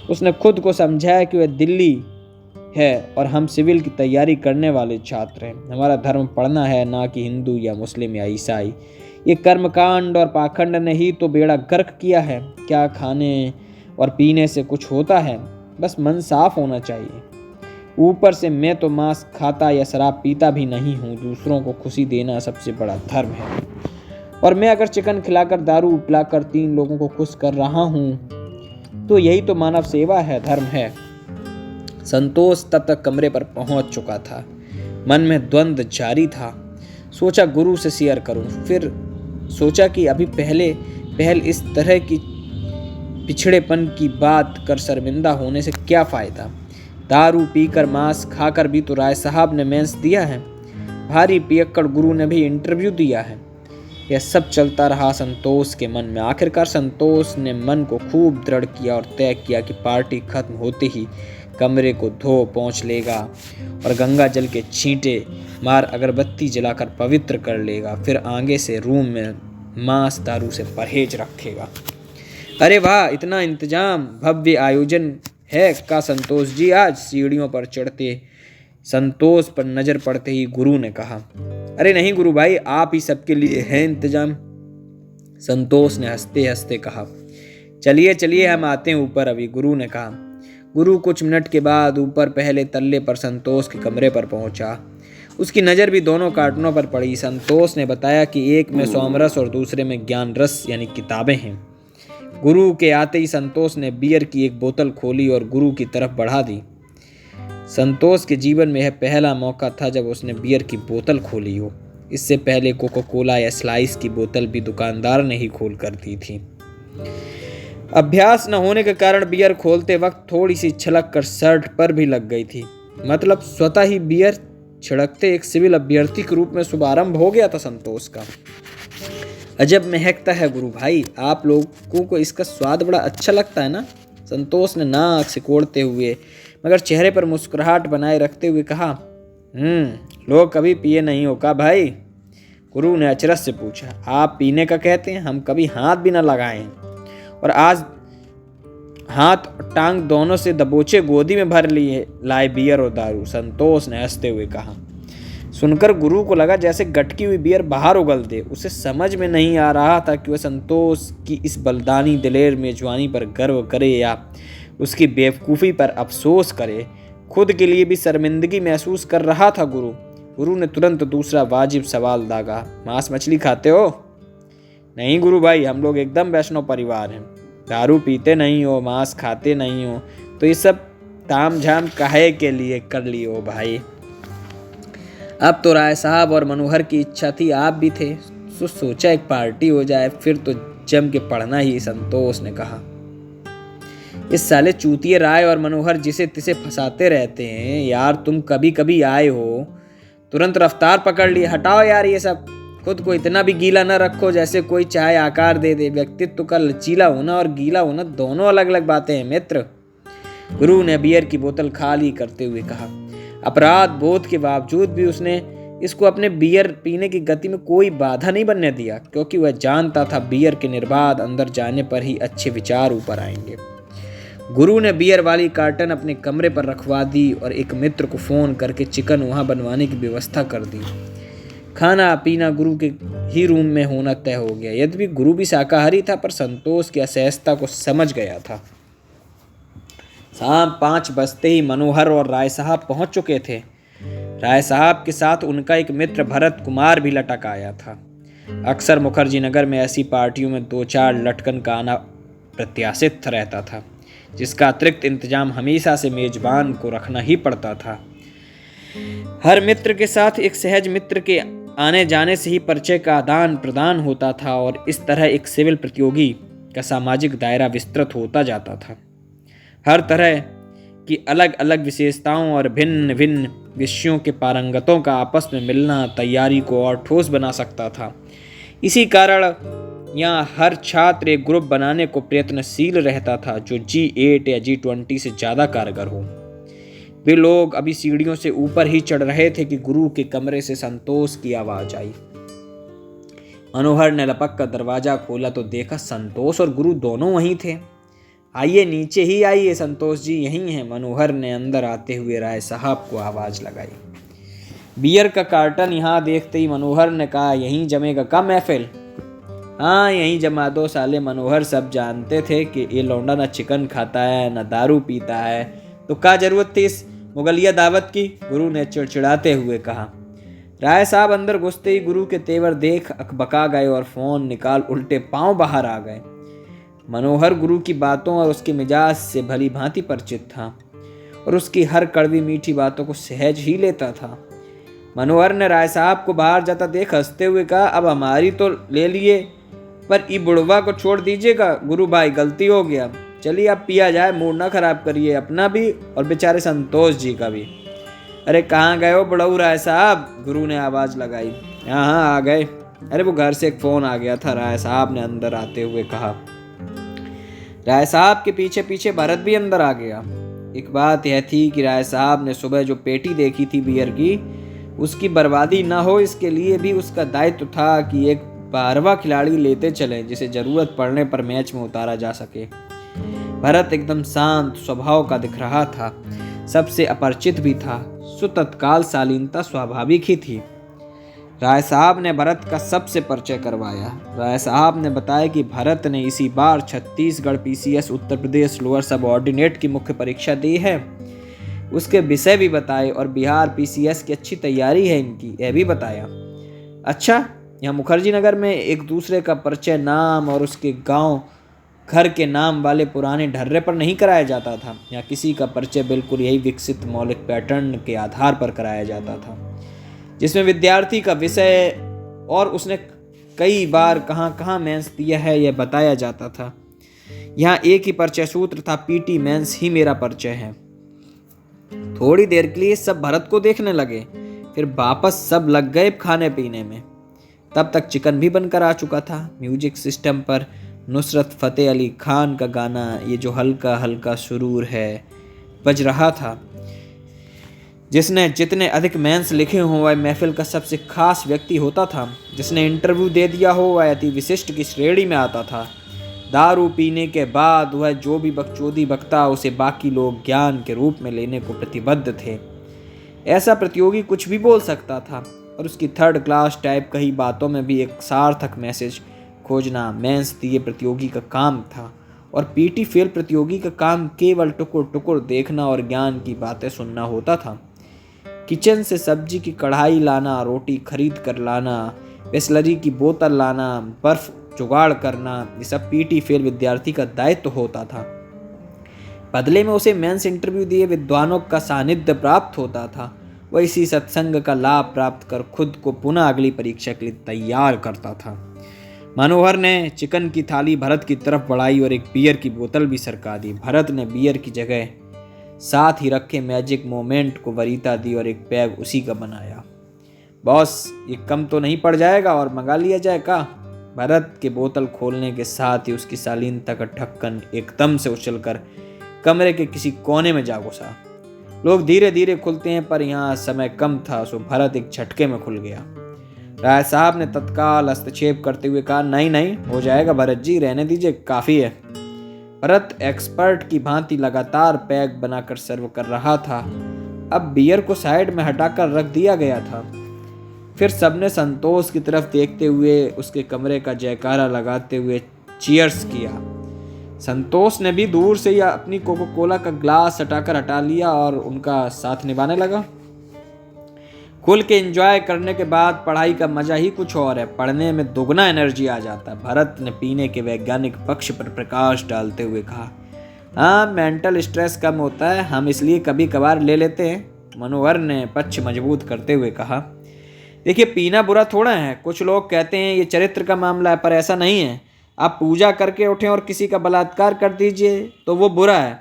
उसने खुद को समझाया कि वह दिल्ली है और हम सिविल की तैयारी करने वाले छात्र हैं। हमारा धर्म पढ़ना है, ना कि हिंदू या मुस्लिम या ईसाई। ये कर्मकांड और पाखंड ने ही तो बेड़ा गर्क किया है। क्या खाने और पीने से कुछ होता है? बस मन साफ होना चाहिए। ऊपर से मैं तो मांस खाता या शराब पीता भी नहीं हूँ। दूसरों को खुशी देना सबसे बड़ा धर्म है, और मैं अगर चिकन खिलाकर, दारू पिलाकर 3 लोगों को खुश कर रहा हूँ तो यही तो मानव सेवा है, धर्म है। संतोष तब तक कमरे पर पहुंच चुका था। मन में द्वंद्व जारी था। सोचा गुरु से शेयर करूं, फिर सोचा कि अभी पहल इस तरह की पिछड़ेपन की बात कर शर्मिंदा होने से क्या फायदा। दारू पीकर, मांस खाकर भी तो राय साहब ने मेंस दिया है। भारी पियक्कड़ गुरु ने भी इंटरव्यू दिया है। यह सब चलता रहा संतोष के मन में। आखिरकार संतोष ने मन को खूब दृढ़ किया और तय किया कि पार्टी खत्म होते ही कमरे को धो पोंछ लेगा और गंगा जल के छींटे मार अगरबत्ती जलाकर पवित्र कर लेगा। फिर आगे से रूम में मांस दारू से परहेज रखेगा। अरे वाह, इतना इंतजाम, भव्य आयोजन है का संतोष जी? आज सीढ़ियों पर चढ़ते संतोष पर नजर पड़ते ही गुरु ने कहा। अरे नहीं गुरु भाई, आप ही सबके लिए है इंतजाम, संतोष ने हंसते हंसते कहा। चलिए चलिए हम आते हैं ऊपर अभी, गुरु ने कहा। गुरु कुछ मिनट के बाद ऊपर पहले तल्ले पर संतोष के कमरे पर पहुंचा। उसकी नज़र भी दोनों कार्टनों पर पड़ी। संतोष ने बताया कि एक में सोमरस और दूसरे में ज्ञान रस यानी किताबें हैं। गुरु के आते ही संतोष ने बियर की एक बोतल खोली और गुरु की तरफ बढ़ा दी। संतोष के जीवन में यह पहला मौका था जब उसने बियर की बोतल खोली हो। इससे पहले कोको कोला या स्लाइस की बोतल भी दुकानदार ने ही खोल कर दी थी। अभ्यास न होने के कारण बियर खोलते वक्त थोड़ी सी छलक कर शर्ट पर भी लग गई थी। मतलब स्वतः ही बियर छिड़कते एक सिविल अभ्यर्थी के रूप में शुभारंभ हो गया था संतोष का। अजब महकता है गुरु भाई, आप लोगों को इसका स्वाद बड़ा अच्छा लगता है ना? संतोष ने नाक सिकोड़ते हुए मगर चेहरे पर मुस्कुराहट बनाए रखते हुए कहा। लोग कभी पिए नहीं हो का भाई? गुरु ने अचरज से पूछा। आप पीने का कहते हैं, हम कभी हाथ भी न लगाए और आज हाथ टांग दोनों से दबोचे गोदी में भर लिए लाए बियर और दारू, संतोष ने हंसते हुए कहा। सुनकर गुरु को लगा जैसे गटकी हुई बियर बाहर उगल दे। उसे समझ में नहीं आ रहा था कि वह संतोष की इस बलदानी दिलेर मेजबानी पर गर्व करे या उसकी बेवकूफ़ी पर अफसोस करे। खुद के लिए भी शर्मिंदगी महसूस कर रहा था गुरु ने तुरंत दूसरा वाजिब सवाल दागा। मांस मछली खाते हो? नहीं गुरु भाई, हम लोग एकदम वैष्णव परिवार हैं। दारू पीते नहीं हो, मांस खाते नहीं हो, तो ये सब ताम झाम काहे के लिए कर लिए हो भाई? अब तो राय साहब और मनोहर की इच्छा थी, आप भी थे, तो सोचा एक पार्टी हो जाए, फिर तो जम के पढ़ना ही, संतोष ने कहा। इस साले चूतिए राय और मनोहर जिसे तिसे फंसाते रहते हैं यार। तुम कभी कभी आए हो, तुरंत रफ्तार पकड़ लिए। हटाओ यार ये सब। खुद को इतना भी गीला न रखो जैसे कोई चाहे आकार दे दे। व्यक्तित्व का लचीला होना और गीला होना दोनों अलग अलग बातें हैं मित्र, गुरु ने बियर की बोतल खाली करते हुए कहा। अपराध बोध के बावजूद भी उसने इसको अपने बियर पीने की गति में कोई बाधा नहीं बनने दिया, क्योंकि वह जानता था बियर के निर्बाध अंदर जाने पर ही अच्छे विचार ऊपर आएंगे। गुरु ने बियर वाली कार्टन अपने कमरे पर रखवा दी और एक मित्र को फ़ोन करके चिकन वहाँ बनवाने की व्यवस्था कर दी। खाना पीना गुरु के ही रूम में होना तय हो गया। यद्यपि गुरु भी शाकाहारी था, पर संतोष की असहजता को समझ गया था। शाम 5 बजते ही मनोहर और राय साहब पहुंच चुके थे। राय साहब के साथ उनका एक मित्र भरत कुमार भी लटक आया था। अक्सर मुखर्जी नगर में ऐसी पार्टियों में 2-4 लटकन का आना प्रत्याशित रहता था, जिसका अतिरिक्त इंतजाम हमेशा से मेजबान को रखना ही पड़ता था। हर मित्र के साथ एक सहज मित्र के आने जाने से ही परिचय का आदान प्रदान होता था और इस तरह एक सिविल प्रतियोगी का सामाजिक दायरा विस्तृत होता जाता था। हर तरह की अलग अलग विशेषताओं और भिन्न भिन्न विषयों के पारंगतों का आपस में मिलना तैयारी को और ठोस बना सकता था। इसी कारण यहाँ हर छात्र एक ग्रुप बनाने को प्रयत्नशील रहता था जो G8 या G20 से ज़्यादा कारगर हो। वे लोग अभी सीढ़ियों से ऊपर ही चढ़ रहे थे कि गुरु के कमरे से संतोष की आवाज आई। मनोहर ने लपक कर दरवाजा खोला तो देखा संतोष और गुरु दोनों वहीं थे। आइए नीचे ही आइए, संतोष जी यहीं हैं, मनोहर ने अंदर आते हुए राय साहब को आवाज लगाई। बियर का कार्टन यहाँ देखते ही मनोहर ने कहा, यहीं जमेगा का महफिल? हाँ यहीं जमा दो साले। मनोहर सब जानते थे कि ये लौंडा न चिकन खाता है न दारू पीता है, तो क्या जरूरत थी इस मुगलिया दावत की, गुरु ने चिड़चिड़ाते हुए कहा। राय साहब अंदर घुसते ही गुरु के तेवर देख अकबका गए और फोन निकाल उल्टे पांव बाहर आ गए। मनोहर गुरु की बातों और उसके मिजाज से भली भांति परिचित था और उसकी हर कड़वी मीठी बातों को सहज ही लेता था। मनोहर ने राय साहब को बाहर जाता देख हंसते हुए कहा, अब हमारी तो ले लिए, पर ई बुढ़वा को छोड़ दीजिएगा गुरु भाई, गलती हो गया। चलिए अब पिया जाए, मूड ना खराब करिए अपना भी और बेचारे संतोष जी का भी। अरे कहाँ गए हो बड़ऊ राय साहब, गुरु ने आवाज़ लगाई। हाँ आ गए। अरे वो घर से एक फ़ोन आ गया था, राय साहब ने अंदर आते हुए कहा। राय साहब के पीछे पीछे भरत भी अंदर आ गया। एक बात यह थी कि राय साहब ने सुबह जो पेटी देखी थी बियर की, उसकी बर्बादी ना हो इसके लिए भी उसका दायित्व था कि एक 12वां खिलाड़ी लेते चलें जिसे ज़रूरत पड़ने पर मैच में उतारा जा सके। भरत एकदम शांत स्वभाव का दिख रहा था, सबसे अपरिचित भी था, सो तत्काल शालीनता स्वाभाविक ही थी। राय साहब ने भरत का सबसे परिचय करवाया। राय साहब ने बताया कि भरत ने इसी बार छत्तीसगढ़ PCS उत्तर प्रदेश लोअर सब ऑर्डिनेट की मुख्य परीक्षा दी है। उसके विषय भी बताए और बिहार PCS की अच्छी तैयारी है इनकी, यह भी बताया। अच्छा, यहाँ मुखर्जी नगर में एक दूसरे का परिचय नाम और उसके गांव घर के नाम वाले पुराने ढर्रे पर नहीं कराया जाता था। यहाँ किसी का परिचय बिल्कुल यही विकसित मौलिक पैटर्न के आधार पर कराया जाता था, जिसमें विद्यार्थी का विषय और उसने कई बार कहाँ कहाँ मेंस दिया है यह बताया जाता था। यहाँ एक ही परिचय सूत्र था, पीटी मेंस ही मेरा परिचय है। थोड़ी देर के लिए सब भरत को देखने लगे, फिर वापस सब लग गए खाने पीने में। तब तक चिकन भी बनकर आ चुका था। म्यूजिक सिस्टम पर नुसरत फतेह अली खान का गाना ये जो हल्का हल्का सुरूर है बज रहा था। जिसने जितने अधिक मेंस लिखे हों वह महफिल का सबसे खास व्यक्ति होता था। जिसने इंटरव्यू दे दिया हो वह अति विशिष्ट की श्रेणी में आता था। दारू पीने के बाद वह जो भी बकचोदी बकता उसे बाकी लोग ज्ञान के रूप में लेने को प्रतिबद्ध थे। ऐसा प्रतियोगी कुछ भी बोल सकता था और उसकी थर्ड क्लास टाइप कई बातों में भी एक सार्थक मैसेज खोजना मेंस दिए प्रतियोगी का काम था, और पीटी फेल प्रतियोगी का काम केवल टुकुर टुकुर देखना और ज्ञान की बातें सुनना होता था। किचन से सब्जी की कढ़ाई लाना, रोटी खरीद कर लाना, बिस्लरी की बोतल लाना, बर्फ जुगाड़ करना, ये सब पीटी फेल विद्यार्थी का दायित्व होता था। बदले में उसे मेंस इंटरव्यू दिए विद्वानों का सानिध्य प्राप्त होता था। वह इसी सत्संग का लाभ प्राप्त कर खुद को पुनः अगली परीक्षा के लिए तैयार करता था। मनोहर ने चिकन की थाली भरत की तरफ बढ़ाई और एक बियर की बोतल भी सरका दी। भरत ने बियर की जगह साथ ही रखे मैजिक मोमेंट को वरीयता दी और एक पैग उसी का बनाया। बॉस, ये कम तो नहीं पड़ जाएगा और मंगा लिया जाए का? भरत के बोतल खोलने के साथ ही उसकी शालीनता का ढक्कन एकदम से उछलकर कमरे के किसी कोने में जा घुसा। लोग धीरे धीरे खुलते हैं, पर यहाँ समय कम था, सो भरत एक झटके में खुल गया। राय साहब ने तत्काल हस्तक्षेप करते हुए कहा, नहीं नहीं, हो जाएगा भरत जी, रहने दीजिए, काफी है। भरत एक्सपर्ट की भांति लगातार पैक बनाकर सर्व कर रहा था। अब बियर को साइड में हटाकर रख दिया गया था। फिर सबने संतोष की तरफ देखते हुए उसके कमरे का जयकारा लगाते हुए चीयर्स किया। संतोष ने भी दूर से ही अपनी कोको कोला का ग्लास हटा लिया और उनका साथ निभाने लगा। खुल के एंजॉय करने के बाद पढ़ाई का मजा ही कुछ और है। पढ़ने में दोगुना एनर्जी आ जाता है। भरत ने पीने के वैज्ञानिक पक्ष पर प्रकाश डालते हुए कहा, हाँ, मेंटल स्ट्रेस कम होता है, हम इसलिए कभी कभार ले लेते हैं। मनोहर ने पक्ष मजबूत करते हुए कहा, देखिए, पीना बुरा थोड़ा है। कुछ लोग कहते हैं ये चरित्र का मामला है, पर ऐसा नहीं है। आप पूजा करके उठें और किसी का बलात्कार कर दीजिए तो वो बुरा है,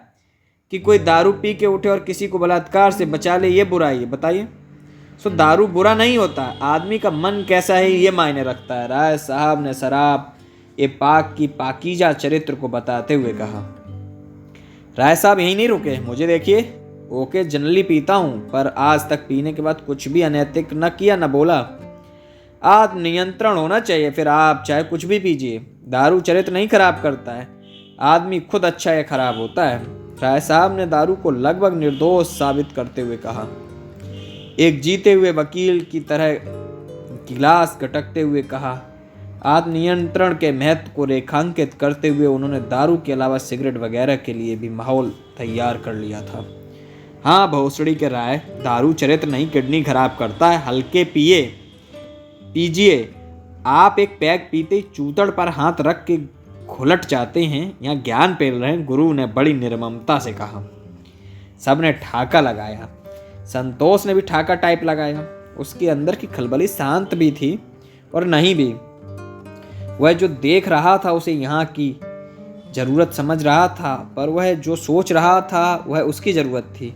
कि कोई दारू पी के उठे और किसी को बलात्कार से बचा ले, ये बुरा है, बताइए। सो दारू बुरा नहीं होता, आदमी का मन कैसा है ये मायने रखता है। राय साहब ने शराब ए पाक की पाकीजा चरित्र को बताते हुए कहा। राय साहब यहीं नहीं रुके, मुझे देखिए, ओके जनरली पीता हूँ, पर आज तक पीने के बाद कुछ भी अनैतिक न किया न बोला। आत्म नियंत्रण होना चाहिए, फिर आप चाहे कुछ भी पीजिए। दारू चरित्र नहीं खराब करता है, आदमी खुद अच्छा या खराब होता है। राय साहब ने दारू को लगभग निर्दोष साबित करते हुए कहा। एक जीते हुए वकील की तरह गिलास गटकते हुए कहा। आत्मनियंत्रण के महत्व को रेखांकित करते हुए उन्होंने दारू के अलावा सिगरेट वगैरह के लिए भी माहौल तैयार कर लिया था। हाँ भोसड़ी के राय, दारू चरित्र नहीं, किडनी खराब करता है, हल्के पीजिए। आप एक पैक पीते ही चूतड़ पर हाथ रख के घुलट जाते हैं, यहाँ ज्ञान पेल रहे हैं, गुरु ने बड़ी निर्ममता से कहा। सबने ठाका लगाया। संतोष ने भी ठाका टाइप लगाया। उसके अंदर की खलबली शांत भी थी और नहीं भी। वह जो देख रहा था उसे यहाँ की जरूरत समझ रहा था, पर वह जो सोच रहा था वह उसकी जरूरत थी।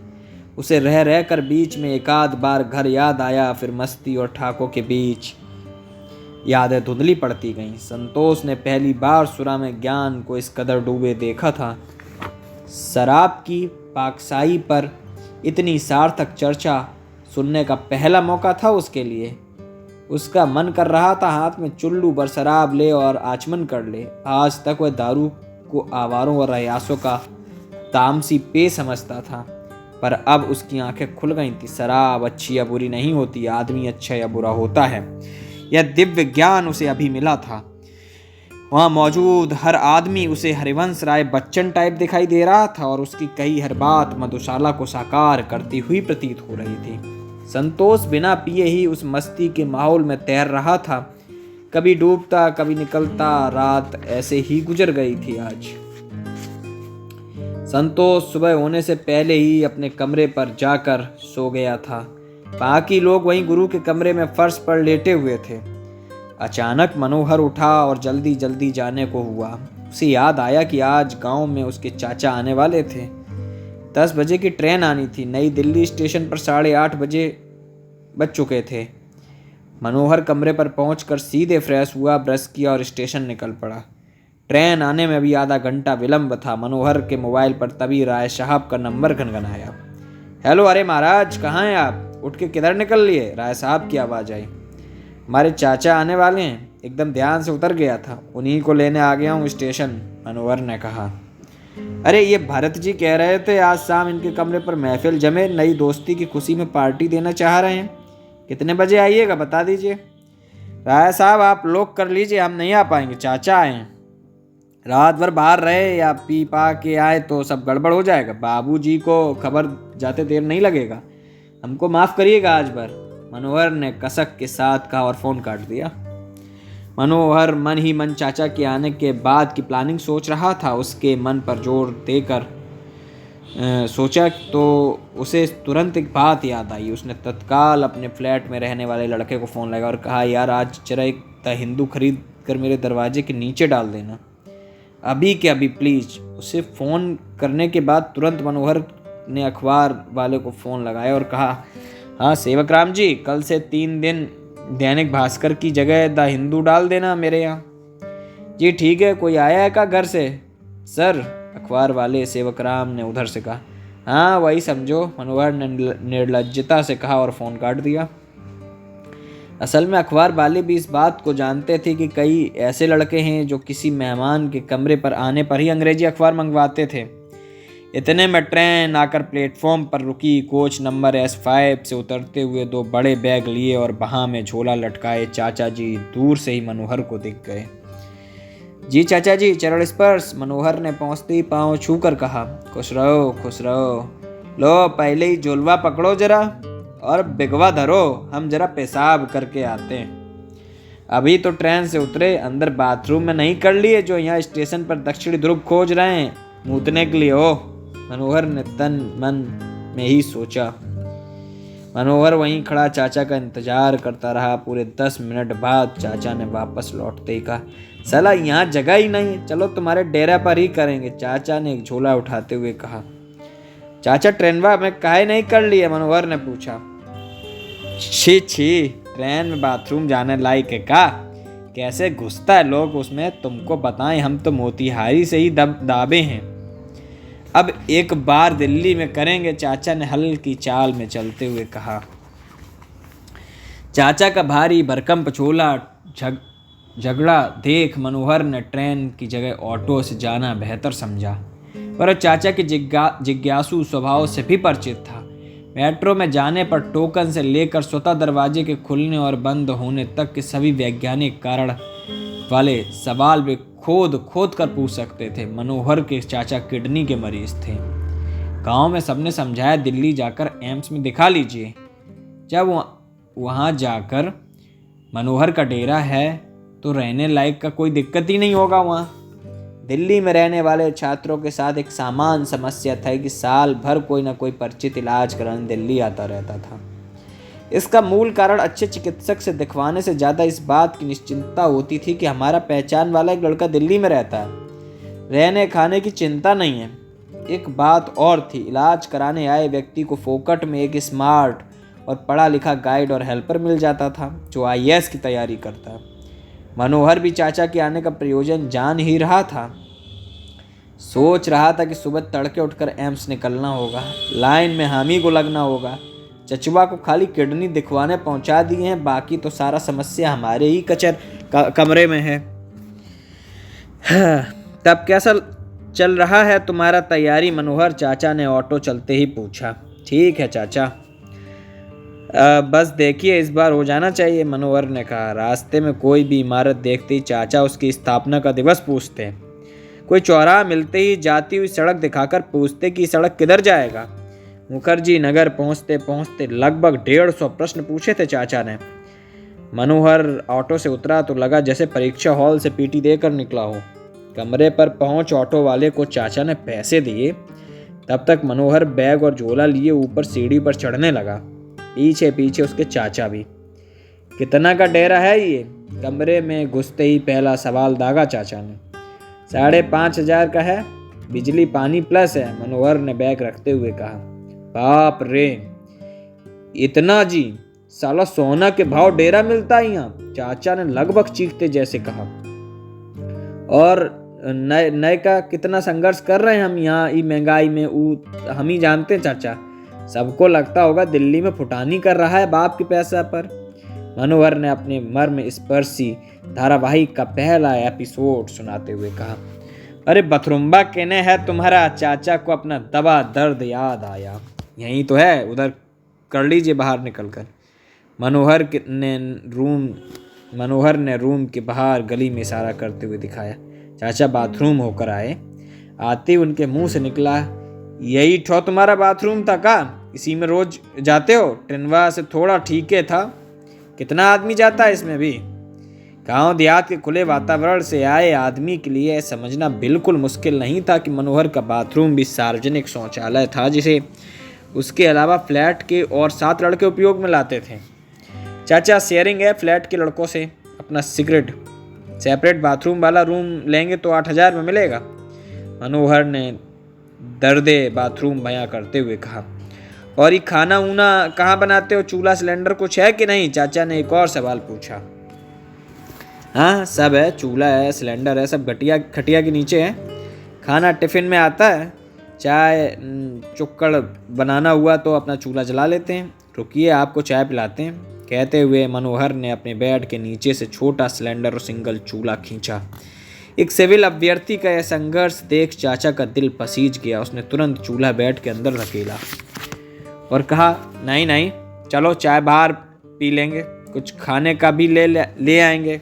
उसे रह रह कर बीच में एक आध बार घर याद आया, फिर मस्ती और ठाकों के बीच यादें धुंधली पड़ती गईं। संतोष ने पहली बार सुरा में ज्ञान को इस कदर डूबे देखा था। शराब की पाकसाई पर इतनी सार्थक चर्चा सुनने का पहला मौका था उसके लिए। उसका मन कर रहा था हाथ में चुल्लू भर शराब ले और आचमन कर ले। आज तक वह दारू को आवारों और रयासों का तामसी पेय समझता था, पर अब उसकी आंखें खुल गई थी। शराब अच्छी या बुरी नहीं होती, आदमी अच्छा या बुरा होता है। यह दिव्य ज्ञान उसे अभी मिला था। वहाँ मौजूद हर आदमी उसे हरिवंश राय बच्चन टाइप दिखाई दे रहा था और उसकी कही हर बात मधुशाला को साकार करती हुई प्रतीत हो रही थी। संतोष बिना पिए ही उस मस्ती के माहौल में तैर रहा था। कभी डूबता, कभी निकलता, रात ऐसे ही गुजर गई थी आज। संतोष सुबह होने से पहले ही अपने कमरे पर जाकर सो गया था। बाकी लोग वहीं गुरु के कमरे में फर्श पर लेटे हुए थे। अचानक मनोहर उठा और जल्दी जल्दी जाने को हुआ। उसे याद आया कि आज गांव में उसके चाचा आने वाले थे। 10 बजे की ट्रेन आनी थी। नई दिल्ली स्टेशन पर 8:30 बज चुके थे। मनोहर कमरे पर पहुंचकर सीधे फ्रेश हुआ, ब्रश किया और स्टेशन निकल पड़ा। ट्रेन आने में भी आधा घंटा विलंब था। मनोहर के मोबाइल पर तभी राय साहब का नंबर गनगनाया। हेलो, अरे महाराज कहाँ हैं आप? उठ के किधर निकल लिए? राय साहब की आवाज़ आई। हमारे चाचा आने वाले हैं, एकदम ध्यान से उतर गया था, उन्हीं को लेने आ गया हूँ स्टेशन, मनोहर ने कहा। अरे ये भरत जी कह रहे थे आज शाम इनके कमरे पर महफिल जमे, नई दोस्ती की खुशी में पार्टी देना चाह रहे हैं। कितने बजे आइएगा बता दीजिए। राय साहब आप लोग कर लीजिए, हम नहीं आ पाएंगे, चाचा आए हैं। रात भर बाहर रहे या पी पा के आए तो सब गड़बड़ हो जाएगा। बाबूजी को खबर जाते देर नहीं लगेगा, हमको माफ़ करिएगा आज भर, मनोहर ने कसक के साथ कहा और फ़ोन काट दिया। मनोहर मन ही मन चाचा के आने के बाद की प्लानिंग सोच रहा था। उसके मन पर जोर देकर सोचा तो उसे तुरंत एक बात याद आई। उसने तत्काल अपने फ्लैट में रहने वाले लड़के को फ़ोन लगाया और कहा, यार आज जरा एक द हिंदू खरीद कर मेरे दरवाजे के नीचे डाल देना, अभी के अभी प्लीज़। उसे फ़ोन करने के बाद तुरंत मनोहर ने अखबार वाले को फ़ोन लगाया और कहा, हाँ सेवक राम जी, कल से 3 दिन दैनिक भास्कर की जगह द हिंदू डाल देना मेरे यहाँ। जी ठीक है, कोई आया है क्या घर से? सर, अखबार वाले सेवक राम ने उधर से कहा। हाँ वही समझो, मनोहर ने निर्लज्जता से कहा और फ़ोन काट दिया। असल में अखबार वाले भी इस बात को जानते थे कि कई ऐसे लड़के हैं जो किसी मेहमान के कमरे पर आने पर ही अंग्रेजी अखबार मंगवाते थे। इतने में ट्रेन आकर प्लेटफॉर्म पर रुकी। कोच नंबर S5 से उतरते हुए 2 बड़े बैग लिए और बाह में झोला लटकाए चाचा जी दूर से ही मनोहर को दिख गए। जी चाचा जी, चरण स्पर्श, मनोहर ने पहुंचते ही पाँव छूकर कहा। खुश रहो खुश रहो, लो पहले ही झोलवा पकड़ो जरा और बिगवा धरो, हम जरा पेशाब करके आते हैं। अभी तो ट्रेन से उतरे, अंदर बाथरूम में नहीं कर लिए जो यहाँ स्टेशन पर दक्षिणी ध्रुव खोज रहे हैं मूतने के लिए हो, मनोहर ने तन मन में ही सोचा। मनोहर वहीं खड़ा चाचा का इंतजार करता रहा। पूरे 10 मिनट बाद चाचा ने वापस लौटते ही कहा, साला यहाँ जगह ही नहीं है, चलो तुम्हारे डेरा पर ही करेंगे, चाचा ने एक झोला उठाते हुए कहा। चाचा ट्रेनवा में काहे नहीं कर लिए? मनोहर ने पूछा। छी छी, ट्रेन में बाथरूम जाने लायक है का? कैसे घुसता है लोग उसमें, तुमको बताएं, हम तो मोतिहारी से ही दाबे हैं, अब एक बार दिल्ली में करेंगे, चाचा ने हल्की चाल में चलते हुए कहा। चाचा का भारी भरकम पछोला झगड़ा देख मनोहर ने ट्रेन की जगह ऑटो से जाना बेहतर समझा, पर चाचा के जिज्ञासु स्वभाव से भी परिचित था। मेट्रो में जाने पर टोकन से लेकर स्वतः दरवाजे के खुलने और बंद होने तक के सभी वैज्ञानिक कारण वाले सवाल वे खोद कर पूछ सकते थे। मनोहर के चाचा किडनी के मरीज थे। गांव में सबने समझाया दिल्ली जाकर एम्स में दिखा लीजिए। जब वहां जाकर मनोहर का डेरा है तो रहने लायक का कोई दिक्कत ही नहीं होगा। वहाँ दिल्ली में रहने वाले छात्रों के साथ एक सामान्य समस्या था कि साल भर कोई ना कोई परिचित इलाज कराने दिल्ली आता रहता था। इसका मूल कारण अच्छे चिकित्सक से दिखवाने से ज़्यादा इस बात की निश्चिंतता होती थी कि हमारा पहचान वाला एक लड़का दिल्ली में रहता है, रहने खाने की चिंता नहीं है। एक बात और थी, इलाज कराने आए व्यक्ति को फोकट में एक स्मार्ट और पढ़ा लिखा गाइड और हेल्पर मिल जाता था जो IAS की तैयारी करता है। मनोहर भी चाचा के आने का प्रयोजन जान ही रहा था। सोच रहा था कि सुबह तड़के उठकर एम्स निकलना होगा, लाइन में हामी को लगना होगा। चचुआ को खाली किडनी दिखवाने पहुंचा दिए हैं, बाकी तो सारा समस्या हमारे ही कमरे में है। तब कैसा चल रहा है तुम्हारा तैयारी मनोहर? चाचा ने ऑटो चलते ही पूछा। ठीक है चाचा, बस देखिए इस बार हो जाना चाहिए, मनोहर ने कहा। रास्ते में कोई भी इमारत देखते ही चाचा उसकी स्थापना का दिवस पूछते, कोई चौराहा मिलते ही जाती हुई सड़क दिखाकर पूछते कि सड़क किधर जाएगा। मुखर्जी नगर पहुंचते पहुंचते लगभग 150 प्रश्न पूछे थे चाचा ने। मनोहर ऑटो से उतरा तो लगा जैसे परीक्षा हॉल से PT देकर निकला हो। कमरे पर पहुंच ऑटो वाले को चाचा ने पैसे दिए तब तक मनोहर बैग और झोला लिए ऊपर सीढ़ी पर चढ़ने लगा, पीछे पीछे उसके चाचा भी। कितना का डेरा है ये? कमरे में घुसते ही पहला सवाल दागा चाचा ने। 5,500 का है, बिजली पानी प्लस है, मनोहर ने बैग रखते हुए कहा। बाप रे, इतना जी? साला सोना के भाव डेरा मिलता है यहाँ, चाचा ने लगभग चीखते जैसे कहा। और नए का कितना संघर्ष कर रहे हैं हम यहाँ महंगाई में, हम ही जानते हैं चाचा। सबको लगता होगा दिल्ली में फुटानी कर रहा है बाप के पैसा पर। मनोहर ने अपने मर्म स्पर्शी धारावाहिक का पहला एपिसोड सुनाते हुए कहा। अरे बथरुम्बा कहने है तुम्हारा? चाचा को अपना दबा दर्द याद आया। यहीं तो है, उधर कर लीजिए बाहर निकलकर। मनोहर ने रूम के बाहर गली में इशारा करते हुए दिखाया। चाचा बाथरूम होकर आए। आते उनके मुंह से निकला, यही ठो तुम्हारा बाथरूम था का? इसी में रोज जाते हो? ट्रेनवा से थोड़ा ठीक है था। कितना आदमी जाता है इसमें भी? गांव देहात के खुले वातावरण से आए आदमी के लिए समझना बिल्कुल मुश्किल नहीं था कि मनोहर का बाथरूम भी सार्वजनिक शौचालय था, जिसे उसके अलावा फ्लैट के और 7 लड़के उपयोग में लाते थे। चाचा शेयरिंग है फ्लैट के लड़कों से, अपना सेपरेट बाथरूम वाला रूम लेंगे तो 8,000 में मिलेगा। मनोहर ने दर्दे बाथरूम बयां करते हुए कहा। और ये खाना ऊना कहाँ बनाते हो? चूल्हा सिलेंडर कुछ है कि नहीं? चाचा ने एक और सवाल पूछा। हाँ सब है, चूल्हा है, सिलेंडर है, सब खटिया के नीचे है। खाना टिफिन में आता है। चाय चुक्कड़ बनाना हुआ तो अपना चूल्हा जला लेते हैं। रुकिए आपको चाय पिलाते हैं। कहते हुए मनोहर ने अपने बेड के नीचे से छोटा सिलेंडर और सिंगल चूल्हा खींचा। एक सिविल अभ्यर्थी का यह संघर्ष देख चाचा का दिल पसीज गया। उसने तुरंत चूल्हा बेड के अंदर धकेला और कहा, नहीं चलो चाय बाहर पी लेंगे, कुछ खाने का भी ले आएंगे।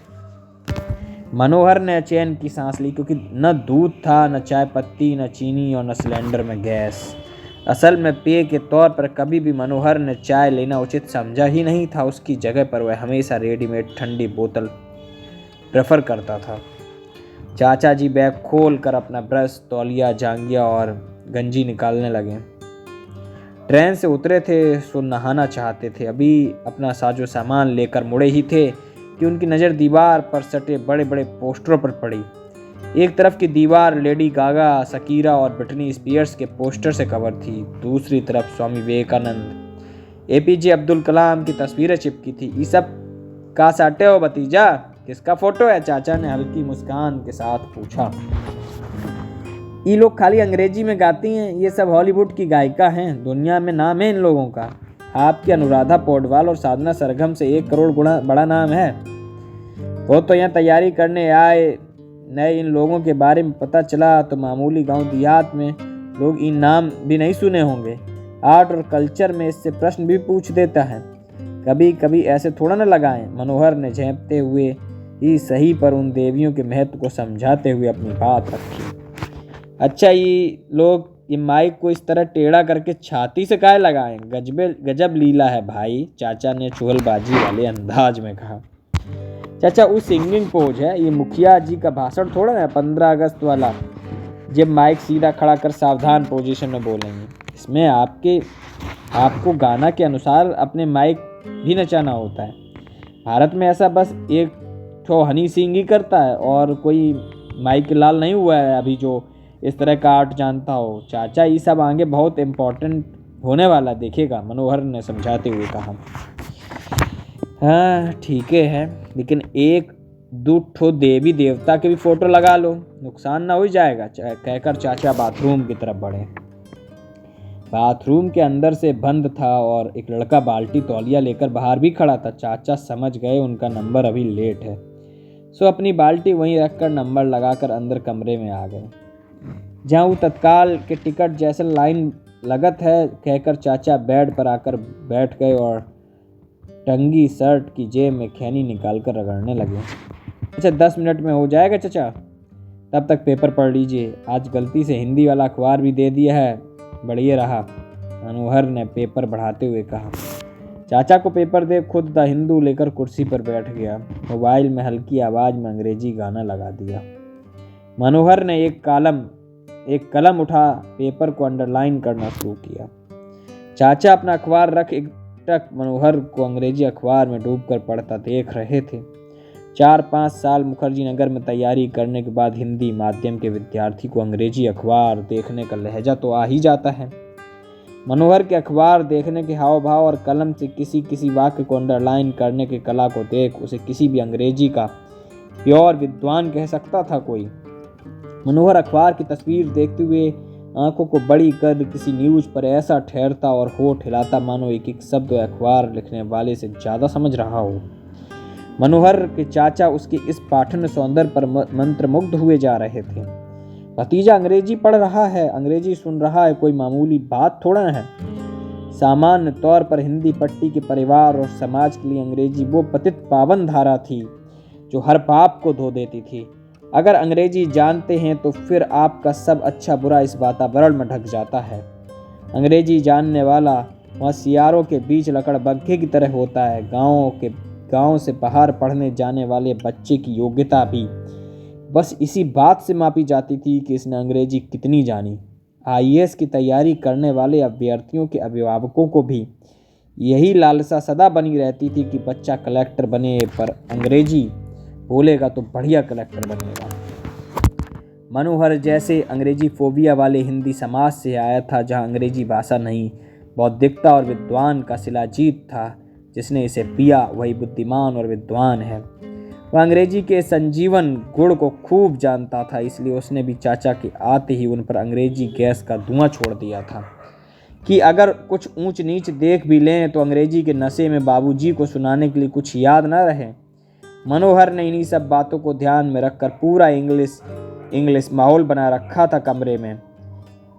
मनोहर ने चैन की सांस ली, क्योंकि न दूध था, न चाय पत्ती, न चीनी और न सिलेंडर में गैस। असल में पेय के तौर पर कभी भी मनोहर ने चाय लेना उचित समझा ही नहीं था। उसकी जगह पर वह हमेशा रेडीमेड ठंडी बोतल प्रेफर करता था। चाचा जी बैग खोल कर अपना ब्रश, तौलिया, जांघिया और गंजी निकालने लगे। ट्रेन से उतरे थे सो नहाना चाहते थे। अभी अपना साजो सामान लेकर मुड़े ही थे कि उनकी नज़र दीवार पर सटे बड़े बड़े पोस्टरों पर पड़ी। एक तरफ की दीवार लेडी गागा, शकीरा और ब्रिटनी स्पीयर्स के पोस्टर से कवर थी। दूसरी तरफ स्वामी विवेकानंद, एपीजे अब्दुल कलाम की तस्वीरें चिपकी थी। ये सब का साटे हो भतीजा? किसका फोटो है? चाचा ने हल्की मुस्कान के साथ पूछा। ये लोग खाली अंग्रेजी में गाती हैं, ये सब हॉलीवुड की गायिका हैं, दुनिया में नाम है इन लोगों का। आपकी अनुराधा पौडवाल और साधना सरगम से 1 करोड़ गुना बड़ा नाम है। वो तो यहाँ तैयारी करने आए, नए इन लोगों के बारे में पता चला तो मामूली गांव देहात में लोग इन नाम भी नहीं सुने होंगे। आर्ट और कल्चर में इससे प्रश्न भी पूछ देता है। कभी कभी ऐसे थोड़ा न लगाएं। मनोहर ने झेंपते हुए ही सही पर उन देवियों के महत्व को समझाते हुए अपनी बात रखी। अच्छा, ये लोग ये माइक को इस तरह टेढ़ा करके छाती से काहे लगाएं? गजब लीला है भाई, चाचा ने चुगलबाजी वाले अंदाज में कहा। चाचा वो सिंगिंग पोज है, ये मुखिया जी का भाषण थोड़ा है 15 अगस्त वाला, जब माइक सीधा खड़ा कर सावधान पोजीशन में बोलेंगे। इसमें आपको गाना के अनुसार अपने माइक भी नचाना होता है। भारत में ऐसा बस एक ठो हनी सिंह ही करता है और कोई माइक लाल नहीं हुआ है अभी जो इस तरह का आर्ट जानता हो। चाचा ये सब आगे बहुत इम्पोर्टेंट होने वाला देखेगा, मनोहर ने समझाते हुए कहा। हाँ ठीक है, लेकिन 1-2 ठो देवी देवता के भी फोटो लगा लो, नुकसान ना हो जाएगा, कहकर चाचा बाथरूम की तरफ बढ़े। बाथरूम के अंदर से बंद था और एक लड़का बाल्टी तौलिया लेकर बाहर भी खड़ा था। चाचा समझ गए उनका नंबर अभी लेट है, सो अपनी बाल्टी वहीं रखकर नंबर लगाकर अंदर कमरे में आ गए, जहाँ वो तत्काल के टिकट जैसे लाइन लगत है, कहकर चाचा बेड पर आकर बैठ गए और टंगी शर्ट की जेब में खैनी निकालकर रगड़ने लगे। अच्छा 10 मिनट में हो जाएगा चाचा, तब तक पेपर पढ़ लीजिए, आज गलती से हिंदी वाला अखबार भी दे दिया है, बढ़िया रहा, मनोहर ने पेपर बढ़ाते हुए कहा। चाचा को पेपर दे खुद द हिंदू लेकर कुर्सी पर बैठ गया। मोबाइल में हल्की आवाज़ में अंग्रेजी गाना लगा दिया। मनोहर ने एक कालम एक कलम उठा पेपर को अंडरलाइन करना शुरू किया। चाचा अपना अखबार रख एकटक मनोहर को अंग्रेजी अखबार में डूबकर पढ़ता देख रहे थे। 4-5 साल मुखर्जी नगर में तैयारी करने के बाद हिंदी माध्यम के विद्यार्थी को अंग्रेजी अखबार देखने का लहजा तो आ ही जाता है। मनोहर के अखबार देखने के हाव भाव और कलम से किसी वाक्य को अंडरलाइन करने की कला को देख उसे किसी भी अंग्रेजी का प्योर विद्वान कह सकता था कोई। मनोहर अखबार की तस्वीर देखते हुए आंखों को बड़ी कर किसी न्यूज पर ऐसा ठहरता और होठ हिलाता मानो एक एक शब्द अखबार लिखने वाले से ज़्यादा समझ रहा हो। मनोहर के चाचा उसके इस पाठन सौंदर्य पर मंत्रमुग्ध हुए जा रहे थे। भतीजा अंग्रेजी पढ़ रहा है, अंग्रेजी सुन रहा है, कोई मामूली बात थोड़ा है। सामान्य तौर पर हिंदी पट्टी के परिवार और समाज के लिए अंग्रेजी वो पतित पावन धारा थी जो हर पाप को धो देती थी। अगर अंग्रेजी जानते हैं तो फिर आपका सब अच्छा बुरा इस वातावरण में ढक जाता है। अंग्रेजी जानने वाला होशियारों के बीच लकड़बग्घे की तरह होता है। गांव से बाहर पढ़ने जाने वाले बच्चे की योग्यता भी बस इसी बात से मापी जाती थी कि इसने अंग्रेजी कितनी जानी। IAS की तैयारी करने वाले अभ्यर्थियों के अभिभावकों को भी यही लालसा सदा बनी रहती थी कि बच्चा कलेक्टर बने, पर अंग्रेजी बोलेगा तो बढ़िया कलेक्टर बनेगा। मनोहर जैसे अंग्रेजी फोबिया वाले हिंदी समाज से आया था, जहां अंग्रेजी भाषा नहीं बौद्धिकता और विद्वान का शिलाजीत था। जिसने इसे पिया वही बुद्धिमान और विद्वान है। वह अंग्रेजी के संजीवन गुण को खूब जानता था, इसलिए उसने भी चाचा के आते ही उन पर अंग्रेजी गैस का धुआं छोड़ दिया था कि अगर कुछ ऊंच नीच देख भी लें तो अंग्रेजी के नशे में बाबूजी को सुनाने के लिए कुछ याद न रहे। मनोहर ने इन्हीं सब बातों को ध्यान में रखकर पूरा इंग्लिश माहौल बना रखा था कमरे में।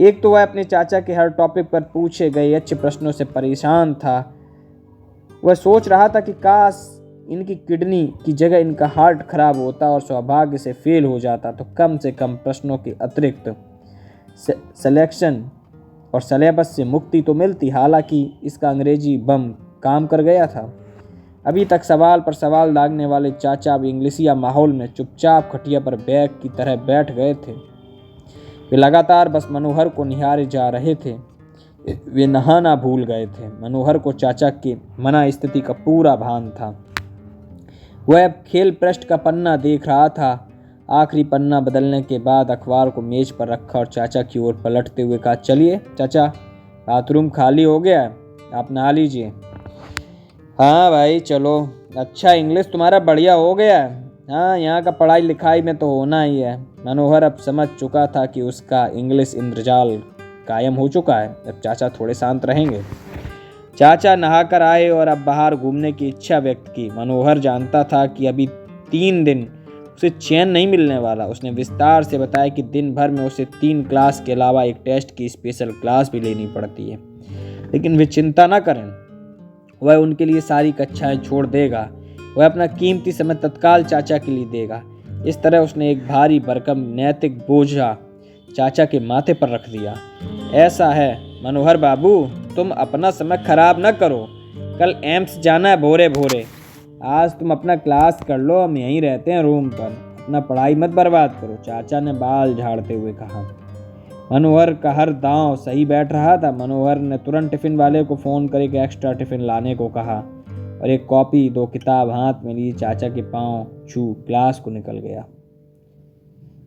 एक तो वह अपने चाचा के हर टॉपिक पर पूछे गए अच्छे प्रश्नों से परेशान था। वह सोच रहा था कि काश इनकी किडनी की जगह इनका हार्ट खराब होता और सौभाग्य से फेल हो जाता तो कम से कम प्रश्नों के अतिरिक्त सिलेक्शन और सिलेबस से मुक्ति तो मिलती। हालांकि इसका अंग्रेजी बम काम कर गया था। अभी तक सवाल पर सवाल दागने वाले चाचा अब इंग्लिशिया माहौल में चुपचाप खटिया पर बैग की तरह बैठ गए थे। वे लगातार बस मनोहर को निहारे जा रहे थे। वे नहाना भूल गए थे। मनोहर को चाचा की मना स्थिति का पूरा भान था। वह अब खेल पृष्ठ का पन्ना देख रहा था। आखिरी पन्ना बदलने के बाद अखबार को मेज पर रखा और चाचा की ओर पलटते हुए कहा, चलिए चाचा, बाथरूम खाली हो गया है, आप नहा लीजिए। हाँ भाई चलो। अच्छा, इंग्लिश तुम्हारा बढ़िया हो गया है। हाँ, यहाँ का पढ़ाई लिखाई में तो होना ही है। मनोहर अब समझ चुका था कि उसका इंग्लिश इंद्रजाल कायम हो चुका है। अब चाचा थोड़े शांत रहेंगे। चाचा नहाकर आए और अब बाहर घूमने की इच्छा व्यक्त की। मनोहर जानता था कि अभी 3 दिन उसे चैन नहीं मिलने वाला। उसने विस्तार से बताया कि दिन भर में उसे 3 क्लास के अलावा एक टेस्ट की स्पेशल क्लास भी लेनी पड़ती है, लेकिन वे चिंता न करें, वह उनके लिए सारी कक्षाएं छोड़ देगा। वह अपना कीमती समय तत्काल चाचा के लिए देगा। इस तरह उसने एक भारी भरकम नैतिक बोझा चाचा के माथे पर रख दिया। ऐसा है मनोहर बाबू, तुम अपना समय खराब न करो। कल एम्स जाना है भोरे भोरे। आज तुम अपना क्लास कर लो, हम यहीं रहते हैं रूम पर। अपना पढ़ाई मत बर्बाद करो, चाचा ने बाल झाड़ते हुए कहा। मनोहर का हर दांव सही बैठ रहा था। मनोहर ने तुरंत टिफिन वाले को फ़ोन कर एक एक्स्ट्रा टिफिन लाने को कहा और एक कॉपी 2 किताब हाथ में ली चाचा के पांव छू क्लास को निकल गया,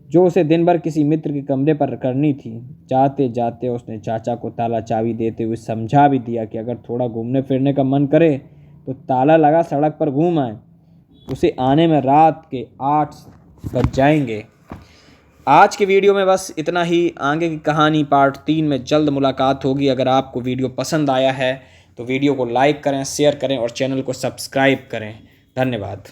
जो उसे दिन भर किसी मित्र के कमरे पर करनी थी। जाते जाते उसने चाचा को ताला चाबी देते हुए समझा भी दिया कि अगर थोड़ा घूमने फिरने का मन करे तो ताला लगा सड़क पर घूम आए। उसे आने में रात के 8 बज जाएंगे। आज के वीडियो में बस इतना ही। आगे की कहानी पार्ट 3 में जल्द मुलाकात होगी। अगर आपको वीडियो पसंद आया है तो वीडियो को लाइक करें, शेयर करें और चैनल को सब्सक्राइब करें। धन्यवाद।